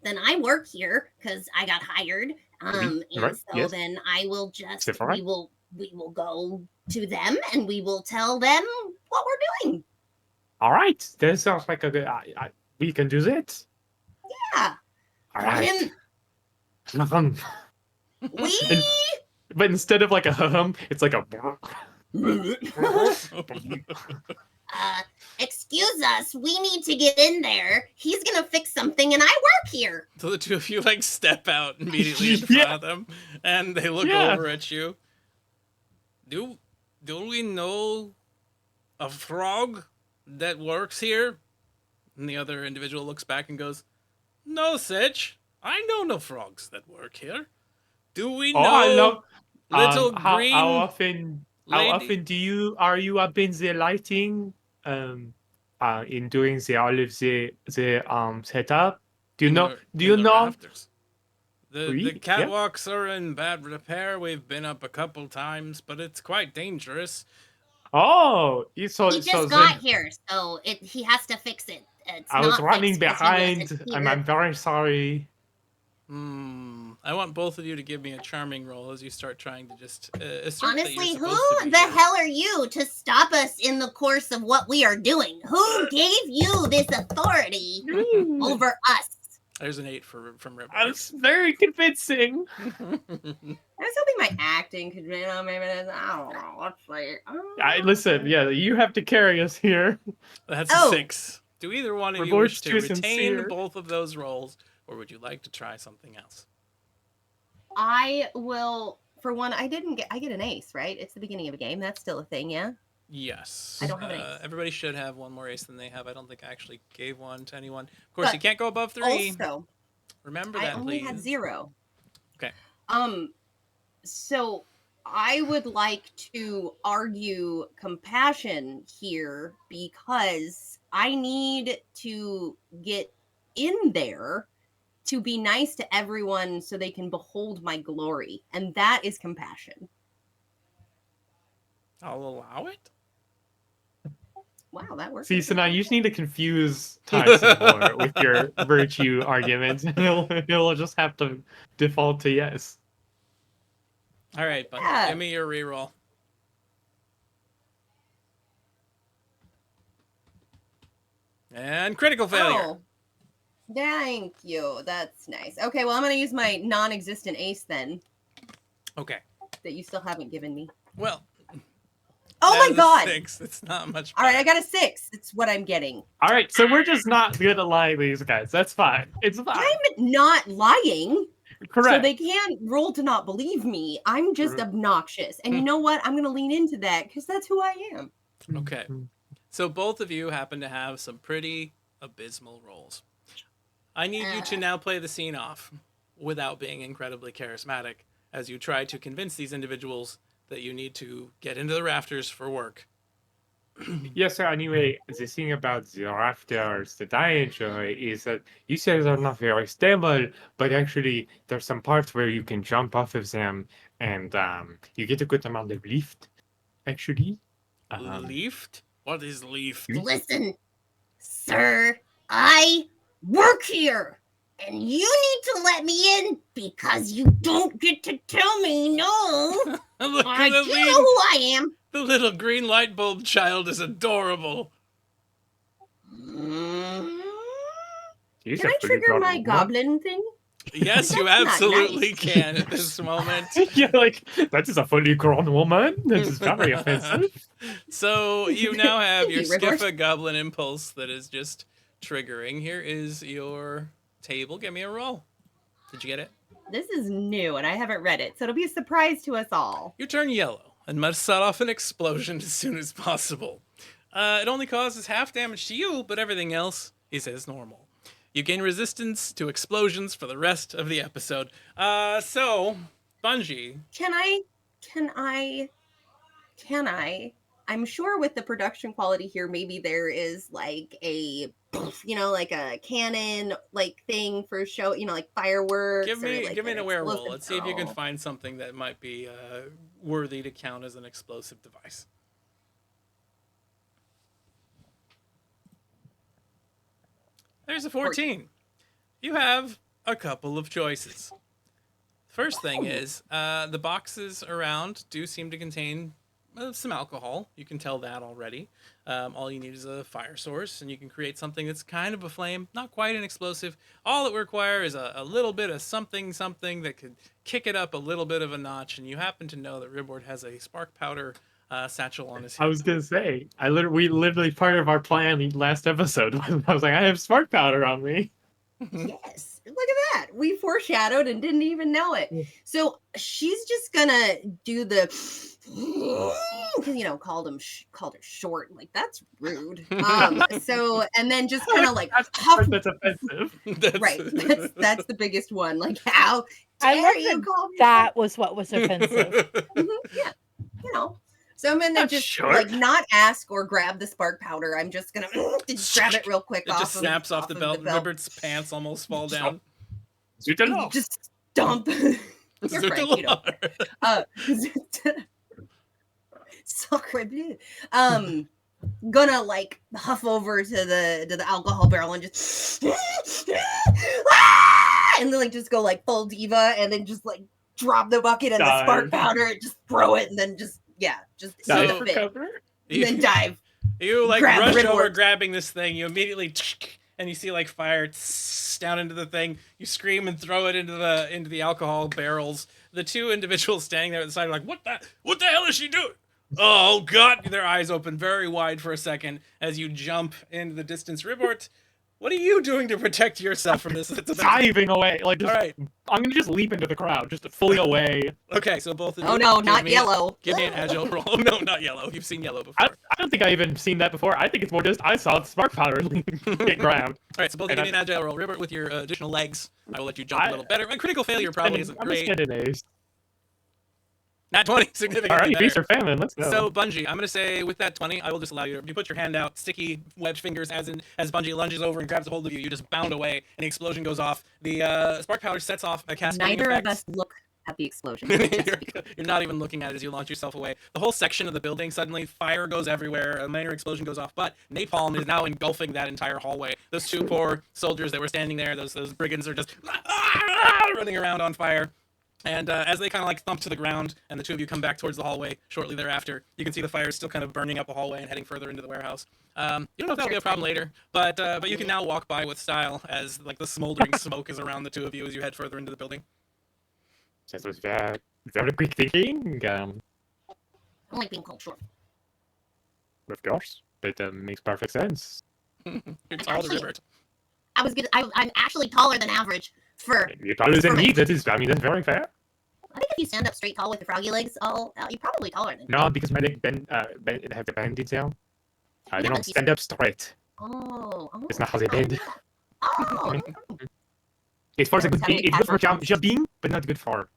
then I work here because I got hired. And right, so yes. then I will just Right. we will go to them and we will tell them what we're doing. All right, that sounds like a good. We can do that. Yeah. All right. Brian, we But instead of like a hum, it's like a. excuse us, we need to get in there. He's gonna fix something and I work here. So the two of you step out immediately in front of them, and they look over at you. Do we know a frog that works here? And the other individual looks back and goes, No, Sedge. I know no frogs that work here. Do we know I love little how green often lady? are you up in the lighting? in doing all of the setup. Do you In know? the- Do in you the know? rafters. The Oui, yeah. catwalks are in bad repair. We've been up a couple times, but it's quite dangerous. Oh, so He just then got here, so he has to fix it. It's I was not running fixed 'cause he wasn't behind, and here. I'm very sorry. I want both of you to give me a charming roll as you start trying to just assert that Honestly, you're who supposed to be the here. hell are you to stop us in the course of what we are doing? Who gave you this authority over us? There's an 8 from Rip. That's very convincing. I was hoping my acting could, maybe that's, I don't know. Let's see. Listen, yeah, you have to carry us here. That's a 6. Do either one of you Rewards wish to too retain sincere. both of those rolls, or would you like to try something else? I will. For one, I get an ace, right? It's the beginning of a game. That's still a thing, yeah. Yes. I don't have an ace. Everybody should have one more ace than they have. I don't think I actually gave one to anyone. Of course, But you can't go above 3. Also, Remember I that, only please. had 0. Okay. So I would like to argue compassion here because I need to get in there to be nice to everyone so they can behold my glory. And that is compassion. I'll allow it. Wow, that works. See, so now you just need to confuse Ty some more with your virtue arguments, and he'll just have to default to yes. All right, but Yeah. give me your reroll. And critical failure. Oh, thank you. That's nice. Okay, well, I'm going to use my non-existent ace then Okay. that you still haven't given me. Well. Oh that my is a god! 6. It's not much. All right, I got a 6. It's what I'm getting. All right, so we're just not gonna lie to these guys. That's fine. It's fine. I'm not lying. Correct. So they can't roll to not believe me. I'm just obnoxious. And you know what? I'm going to lean into that because that's who I am. Okay. So both of you happen to have some pretty abysmal roles. I need you to now play the scene off without being incredibly charismatic as you try to convince these individuals that you need to get into the rafters for work. Yes, sir. Anyway, the thing about the rafters that I enjoy is that you say they're not very stable, but actually there's some parts where you can jump off of them and you get a good amount of lift, actually. Lift? What is lift? Listen, sir, I work here. And you need to let me in because you don't get to tell me no. Look I at do the know who I am. The little green light bulb child is adorable. Can She's I trigger my goblin thing? Yes, you That's not absolutely nice. can at this moment. Yeah, like, that is a fully grown woman. That is very offensive. So you now have Thank your you, Rigor. Skiffa Goblin Impulse that is just triggering. Here is your table. Give me a roll. Did you get it? This is new and I haven't read it, so it'll be a surprise to us all. You turn yellow and must set off an explosion as soon as possible. It only causes half damage to you, but everything else is as normal. You gain resistance to explosions for the rest of the episode. So, Bungie. Can I? I'm sure with the production quality here, maybe there is like a, like a cannon like thing for show, like fireworks. Give me like an an aware roll. explosive- Let's see if you can Oh. find something that might be worthy to count as an explosive device. There's a 14. You have a couple of choices. First thing is, the boxes around do seem to contain some alcohol. You can tell that already. All you need is a fire source, and you can create something that's kind of a flame, not quite an explosive. All it would require is a little bit of something that could kick it up a little bit of a notch, and you happen to know that Ribboard has a spark powder satchel on his hip. I was gonna say, we literally part of our plan last episode. I was like, I have spark powder on me. Yes, look at that. We foreshadowed and didn't even know it. So she's just gonna do the, because called her short. Like that's rude. So and then just kind of like That's offensive. right. That's the biggest one. Like how I dare love you that call me that was what was offensive. Yeah, So I'm gonna Not just sure. like not ask or grab the spark powder. I'm just gonna just grab it real quick. It just snaps off the belt. Ribert's pants almost fall down. Zut alors. Just dump. You're Zut French, you don't. Sacre bleu. Gonna like huff over to the alcohol barrel and just and then like just go like full diva and then just like drop the bucket and the spark powder and just throw it and then just Dive eat for the fit. cover. And then dive. You like Grab rush Ridward. over grabbing this thing. You immediately and you see like fire down into the thing. You scream and throw it into the alcohol barrels. The two individuals standing there at the side are like, what the hell is she doing? Oh God! Their eyes open very wide for a second as you jump into the distance. Ribort, what are you doing to protect yourself from this? Diving away. Like, just, all right. I'm gonna just leap into the crowd, just fully away. Okay, so both of you. Oh no, not yellow. Give me an agile roll. Oh no, not yellow. You've seen yellow before. I don't think I even seen that before. I think it's more just I saw the spark powder get grabbed. All right, so both give me an agile roll. Ribert, with your additional legs, I will let you jump a little better. A critical failure probably isn't great. I'm just Ace. Not 20, significantly All right, better. feast or famine. Let's go. So Bungie, I'm gonna say with that 20, I will just allow you. You put your hand out, sticky webbed fingers, as Bungie lunges over and grabs a hold of you. You just bound away, and the explosion goes off. The spark powder sets off a cascading Neither effect. of us look at the explosion. You're not even looking at it as you launch yourself away. The whole section of the building suddenly fire goes everywhere. A minor explosion goes off, but napalm is now engulfing that entire hallway. Those two poor soldiers that were standing there, those brigands, are just running around on fire. And as they kind of like thump to the ground, and the two of you come back towards the hallway shortly thereafter, you can see the fire is still kind of burning up the hallway and heading further into the warehouse. You don't know if that'll be a problem later, but you can now walk by with style as like the smoldering smoke is around the two of you as you head further into the building. That was very quick thinking. I like being called short. Of course, it makes perfect sense. You're tall to Ribert. I'm actually taller than average for. You're taller than me. That's very fair. I think if you stand up straight tall with the froggy legs, you're probably taller than me. No, because my leg have the bandage down. They don't stand up straight. Oh. It's not how they bend. Oh. It's for the good. It's good for jumping, but not good for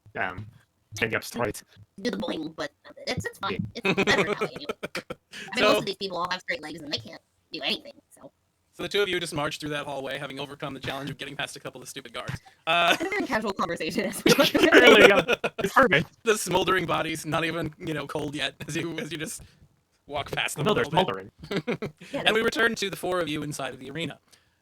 standing up straight. Do the bling, but it's fine. It's better now anyway. I mean, most of these people all have straight legs and they can't do anything. So the two of you just march through that hallway, having overcome the challenge of getting past a couple of stupid guards. It's a very casual conversation. It's perfect. The smoldering bodies, not even cold yet, as you just walk past them. No, they're smoldering. And we return to the four of you inside of the arena.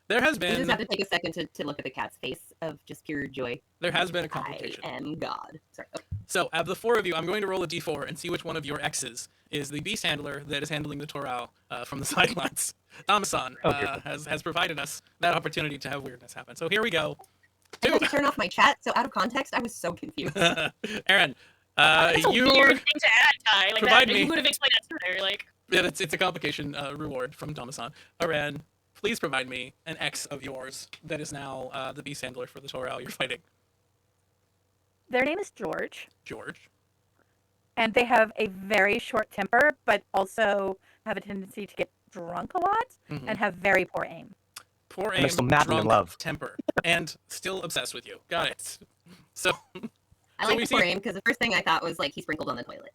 There has been. You just have to take a second to look at the cat's face of just pure joy. There has been a complication. I am God. Sorry. Okay. So, of the four of you, I'm going to roll a d4 and see which one of your exes is the beast handler that is handling the Torau from the sidelines. Thomason has provided us that opportunity to have weirdness happen. So here we go. I had to turn off my chat, so out of context, I was so confused. Aaron, That's a you weird thing to add, Ty. Like provide that, me. You would have explained that sooner. Like, yeah, it's a complication reward from Thomason. Aaron, please provide me an ex of yours that is now the beast handler for the Torau you're fighting. Their name is George. George. And they have a very short temper, but also have a tendency to get drunk a lot and have very poor aim. Poor And aim, they're still madly in drunk, love. temper, and still obsessed with you. Got it. So I like the poor aim because the first thing I thought was like he sprinkled on the toilet.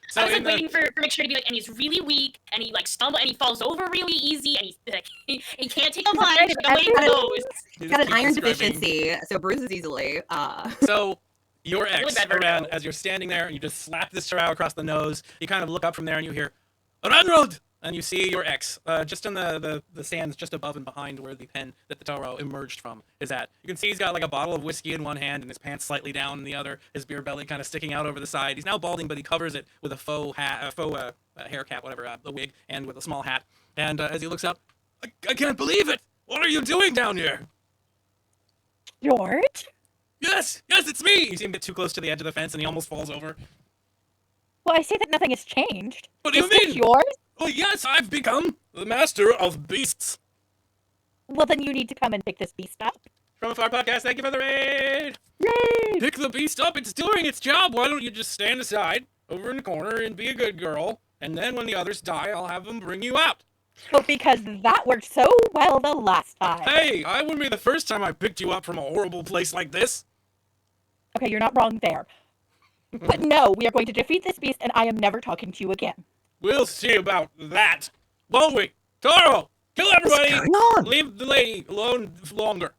So I was like in the- waiting for make sure to be like, and he's really weak, and he like stumble, and he falls over really easy, and he's like, he can't take a punch. Like, I'm waiting for those. He's got an iron deficiency, so bruises easily. So your ex, Really bad Aran, vertigo. as you're standing there and you just slap this Torau across the nose, you kind of look up from there and you hear, Aranrod! And you see your ex, just in the stands just above and behind where the pen that the Torau emerged from is at. You can see he's got like a bottle of whiskey in one hand and his pants slightly down in the other, his beer belly kind of sticking out over the side. He's now balding, but he covers it with a faux hat, hair cap, whatever, a wig, and with a small hat. And as he looks up, I can't believe it! What are you doing down here? George? Yes, it's me! You see him get too close to the edge of the fence and he almost falls over. Well, I say that nothing has changed. What do you Is this mean? yours? Oh yes, I've become the master of beasts. Well, then you need to come and pick this beast up. From Afar Podcast, thank you for the raid! Yay! Pick the beast up, it's doing its job. Why don't you just stand aside, over in the corner, and be a good girl, and then when the others die, I'll have them bring you out. Well, because that worked so well the last time. Hey, I wouldn't be the first time I picked you up from a horrible place like this. Okay, you're not wrong there. But no, we are going to defeat this beast, and I am never talking to you again. We'll see about that, won't we? Toro, kill everybody! What's going on? Leave the lady alone longer.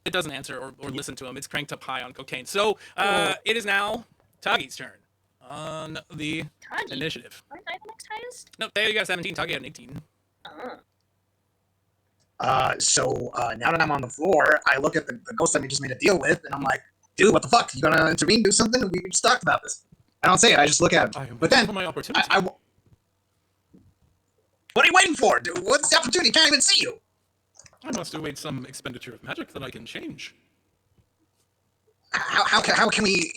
It doesn't answer or listen to him. It's cranked up high on cocaine. So it is now Tagi's turn on the Tagi. initiative. Aren't I the next highest? No, Teo, you got 17. Tagi had an 18. So now that I'm on the floor, I look at the ghost that we just made a deal with, and I'm like, dude, what the fuck? You gonna intervene, do something? We just talked about this. I don't say it. I just look at I him. am But waiting then, for my opportunity. what are you waiting for, dude? What's the opportunity? Can't even see you. I must await some expenditure of magic that I can change. How can we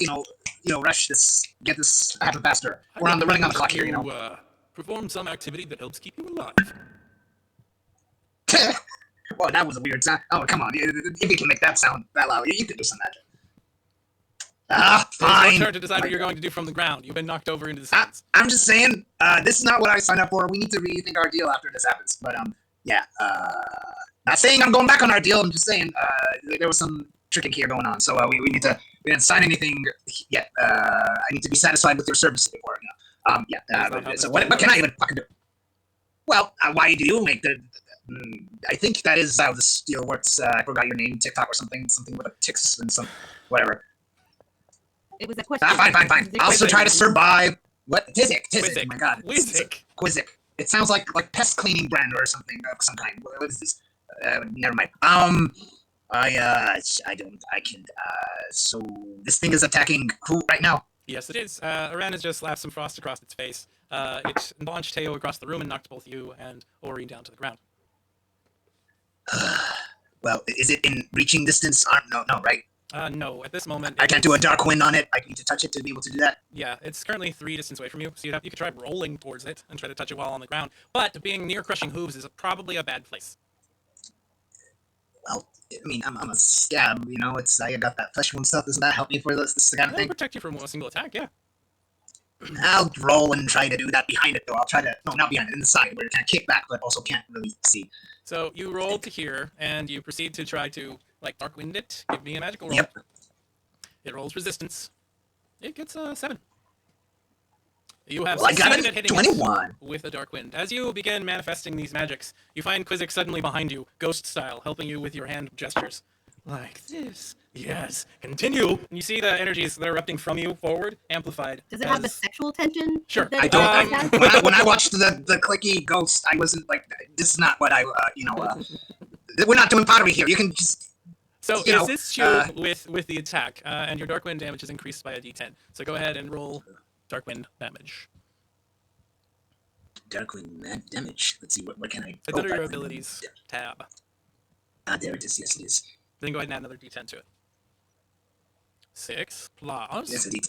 rush this, get this to happen faster? We're running on the clock here, you know. Perform some activity that helps keep you alive. Well, that was a weird sound. Oh, come on. If you can make that sound that loud, you could do some magic. It's your Fine. turn to decide what you're going to do from the ground. You've been knocked over into the sands. I'm just saying, this is not what I signed up for. We need to rethink our deal after this happens. But, yeah. Not saying I'm going back on our deal. I'm just saying there was some tricking here going on. So we need to. We didn't sign anything yet. I need to be satisfied with your services before. Yeah. So what can I even fucking do? Well, why do you make the? I think that is how this deal works. I forgot your name, TikTok or something with a ticks and some whatever. It was a question. Fine. I'll also try to survive. What? Tizik. Quizzic. Oh my god. Quizzic. Quizzic. It sounds like pest cleaning brand or something of some kind. What is this? Never mind. I don't. I can. So this thing is attacking who right now? Yes, it is. Aran has just slapped some frost across its face. It launched Teo across the room and knocked both you and Ori down to the ground. Well, is it in reaching distance? No, right? No, at this moment... I can't do a dark wind on it. I need to touch it to be able to do that. Yeah, it's currently 3 distance away from you, so you could try rolling towards it and try to touch it while on the ground. But being near crushing hooves is probably a bad place. Well, I mean, I'm a scab, you know. I got that flesh wound stuff. Doesn't that help me for this kind of It'll thing? protect you from a single attack, yeah. I'll roll and try to do that behind it, though. I'll try to... No, not behind it, in the side, where it can kick back, but also can't really see. So you roll to here, and you proceed to try to, dark wind it. Give me a magical roll. Yep. It rolls resistance. It gets a 7. You have Well, I got succeeded it at hitting 21. it with a dark wind. As you begin manifesting these magics, you find Quizzic suddenly behind you, ghost style, helping you with your hand gestures. Like this. Yes. Continue. And you see the energies that are erupting from you forward, amplified. Does it have a sexual tension? Sure. that I it don't. always has? When I watched the clicky ghost, I wasn't like, this is not what I, we're not doing pottery here. You can just. So You know, assists you with the attack, and your dark wind damage is increased by a d10. So go ahead and roll dark wind damage. Dark wind damage. Let's see, what can I. It's under your abilities tab. There it is. Yes, it is. Then go ahead and add another d10 to it. 6 plus. Yes, indeed.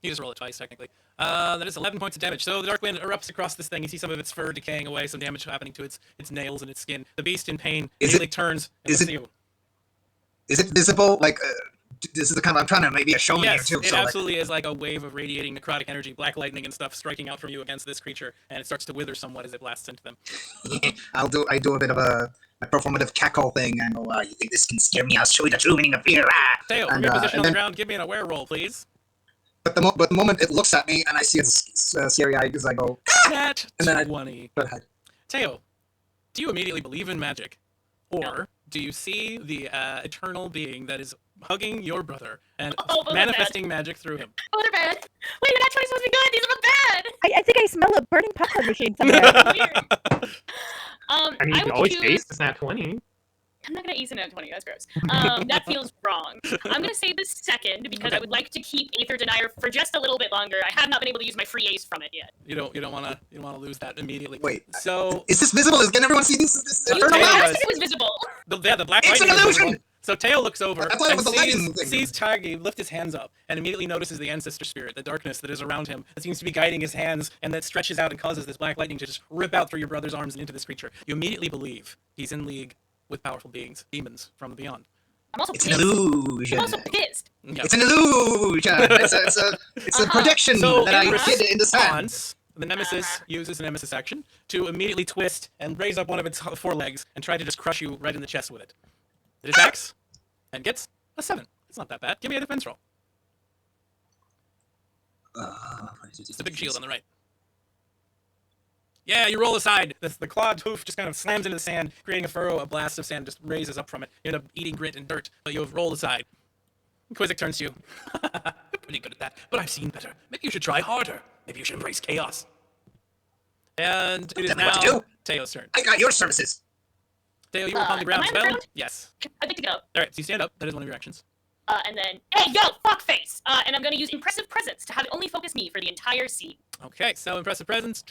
You just roll it twice, technically. That is 11 points of damage. So the dark wind erupts across this thing. You see some of its fur decaying away, some damage happening to its nails and its skin. The beast, in pain, immediately turns and looks at you. Is it visible? This is the kind of, I'm trying to maybe a showman Yes, here too. it So absolutely is like a wave of radiating necrotic energy, black lightning and stuff striking out from you against this creature, and it starts to wither somewhat as it blasts into them. I do a bit of a performative cackle thing, and you think this can scare me? I'll show you the true meaning of fear. Tail, from your position on the ground, give me an aware roll, please. But the moment it looks at me and I see its scary eyes, I go. Nat And then 20. Go ahead. Teo, do you immediately believe in magic? Or do you see the eternal being that is hugging your brother and manifesting magic through him? Oh, they're bad. Wait, you're not supposed to be good. These are bad. I think I smell a burning popcorn machine somewhere. Weird. I mean, you can always taste it's not 20. I'm not gonna ease in at 20. That's gross. That feels wrong. I'm gonna say the second because I would like to keep Aether Denier for just a little bit longer. I have not been able to use my free ace from it yet. You don't want to lose that immediately. Wait. So Is this visible? Can everyone see this? This What eternal Tail I light? does- said it was visible. the black It's lightning an is illusion! visible. So Tail looks over I thought it and was a lighting thing. sees Tagi lift his hands up and immediately notices the ancestor spirit, the darkness that is around him, that seems to be guiding his hands and that stretches out and causes this black lightning to just rip out through your brother's arms and into this creature. You immediately believe he's in league with powerful beings, demons from beyond. I'm also It's pissed. an illusion. I'm also pissed. Yeah. It's an illusion. It's a projection So that I in did in the sand. response, the Nemesis uses the Nemesis action to immediately twist and raise up one of its forelegs and try to just crush you right in the chest with it. It attacks and gets a 7. It's not that bad. Give me a defense roll. It's the big shield on the right. Yeah, you roll aside. The clawed hoof just kind of slams into the sand, creating a furrow. A blast of sand just raises up from it. You end up eating grit and dirt, but you have rolled aside. Quizzic turns to you. You're pretty good at that, but I've seen better. Maybe you should try harder. Maybe you should embrace chaos. And it is Tell me now what to do. Teo's turn. I got your services. Teo, you were upon the ground am I as on the well? ground? Yes. I'd like to go. All right, so you stand up. That is one of your actions. And then, hey, yo, fuckface! And I'm gonna use impressive presence to have it only focus me for the entire scene. Okay, so impressive presence.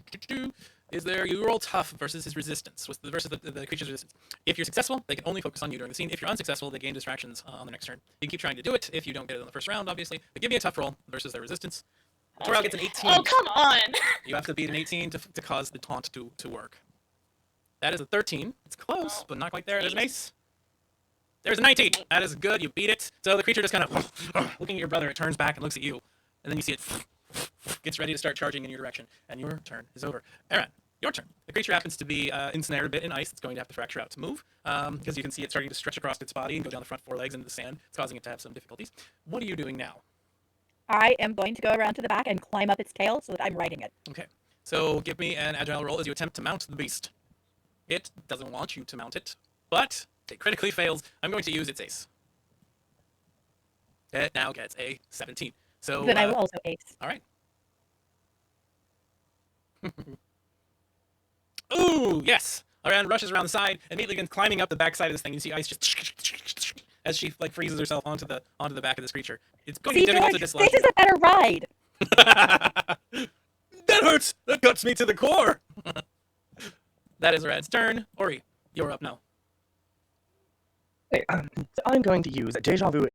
Is there, you roll tough versus his resistance, versus the creature's resistance. If you're successful, they can only focus on you during the scene. If you're unsuccessful, they gain distractions on the next turn. You can keep trying to do it if you don't get it on the first round, obviously. But give me a tough roll versus their resistance. Toril gets an 18. Oh, come on! You have to beat an 18 to cause the taunt to work. That is a 13. It's close, but not quite there. There's an ace. There's a 19. That is good. You beat it. So the creature just kind of looking at your brother, it turns back and looks at you. And then you see it gets ready to start charging in your direction. And your turn is over. Aaron, your turn. The creature happens to be ensnared a bit in ice. It's going to have to fracture out to move. Because you can see it starting to stretch across its body and go down the front four legs into the sand. It's causing it to have some difficulties. What are you doing now? I am going to go around to the back and climb up its tail so that I'm riding it. Okay. So give me an agile roll as you attempt to mount the beast. It doesn't want you to mount it, but it critically fails. I'm going to use its ace. It now gets a 17. So Then I will also ace. all right. Ooh, yes. Aran rushes around the side, immediately begins climbing up the backside of this thing. You see ice just as she like freezes herself onto the back of this creature. It's going to See, be difficult to George, dislodge. this is a better ride. That hurts. That cuts me to the core. That is Aran's turn. Ori, you're up now. Okay, so I'm going to use Deja Vu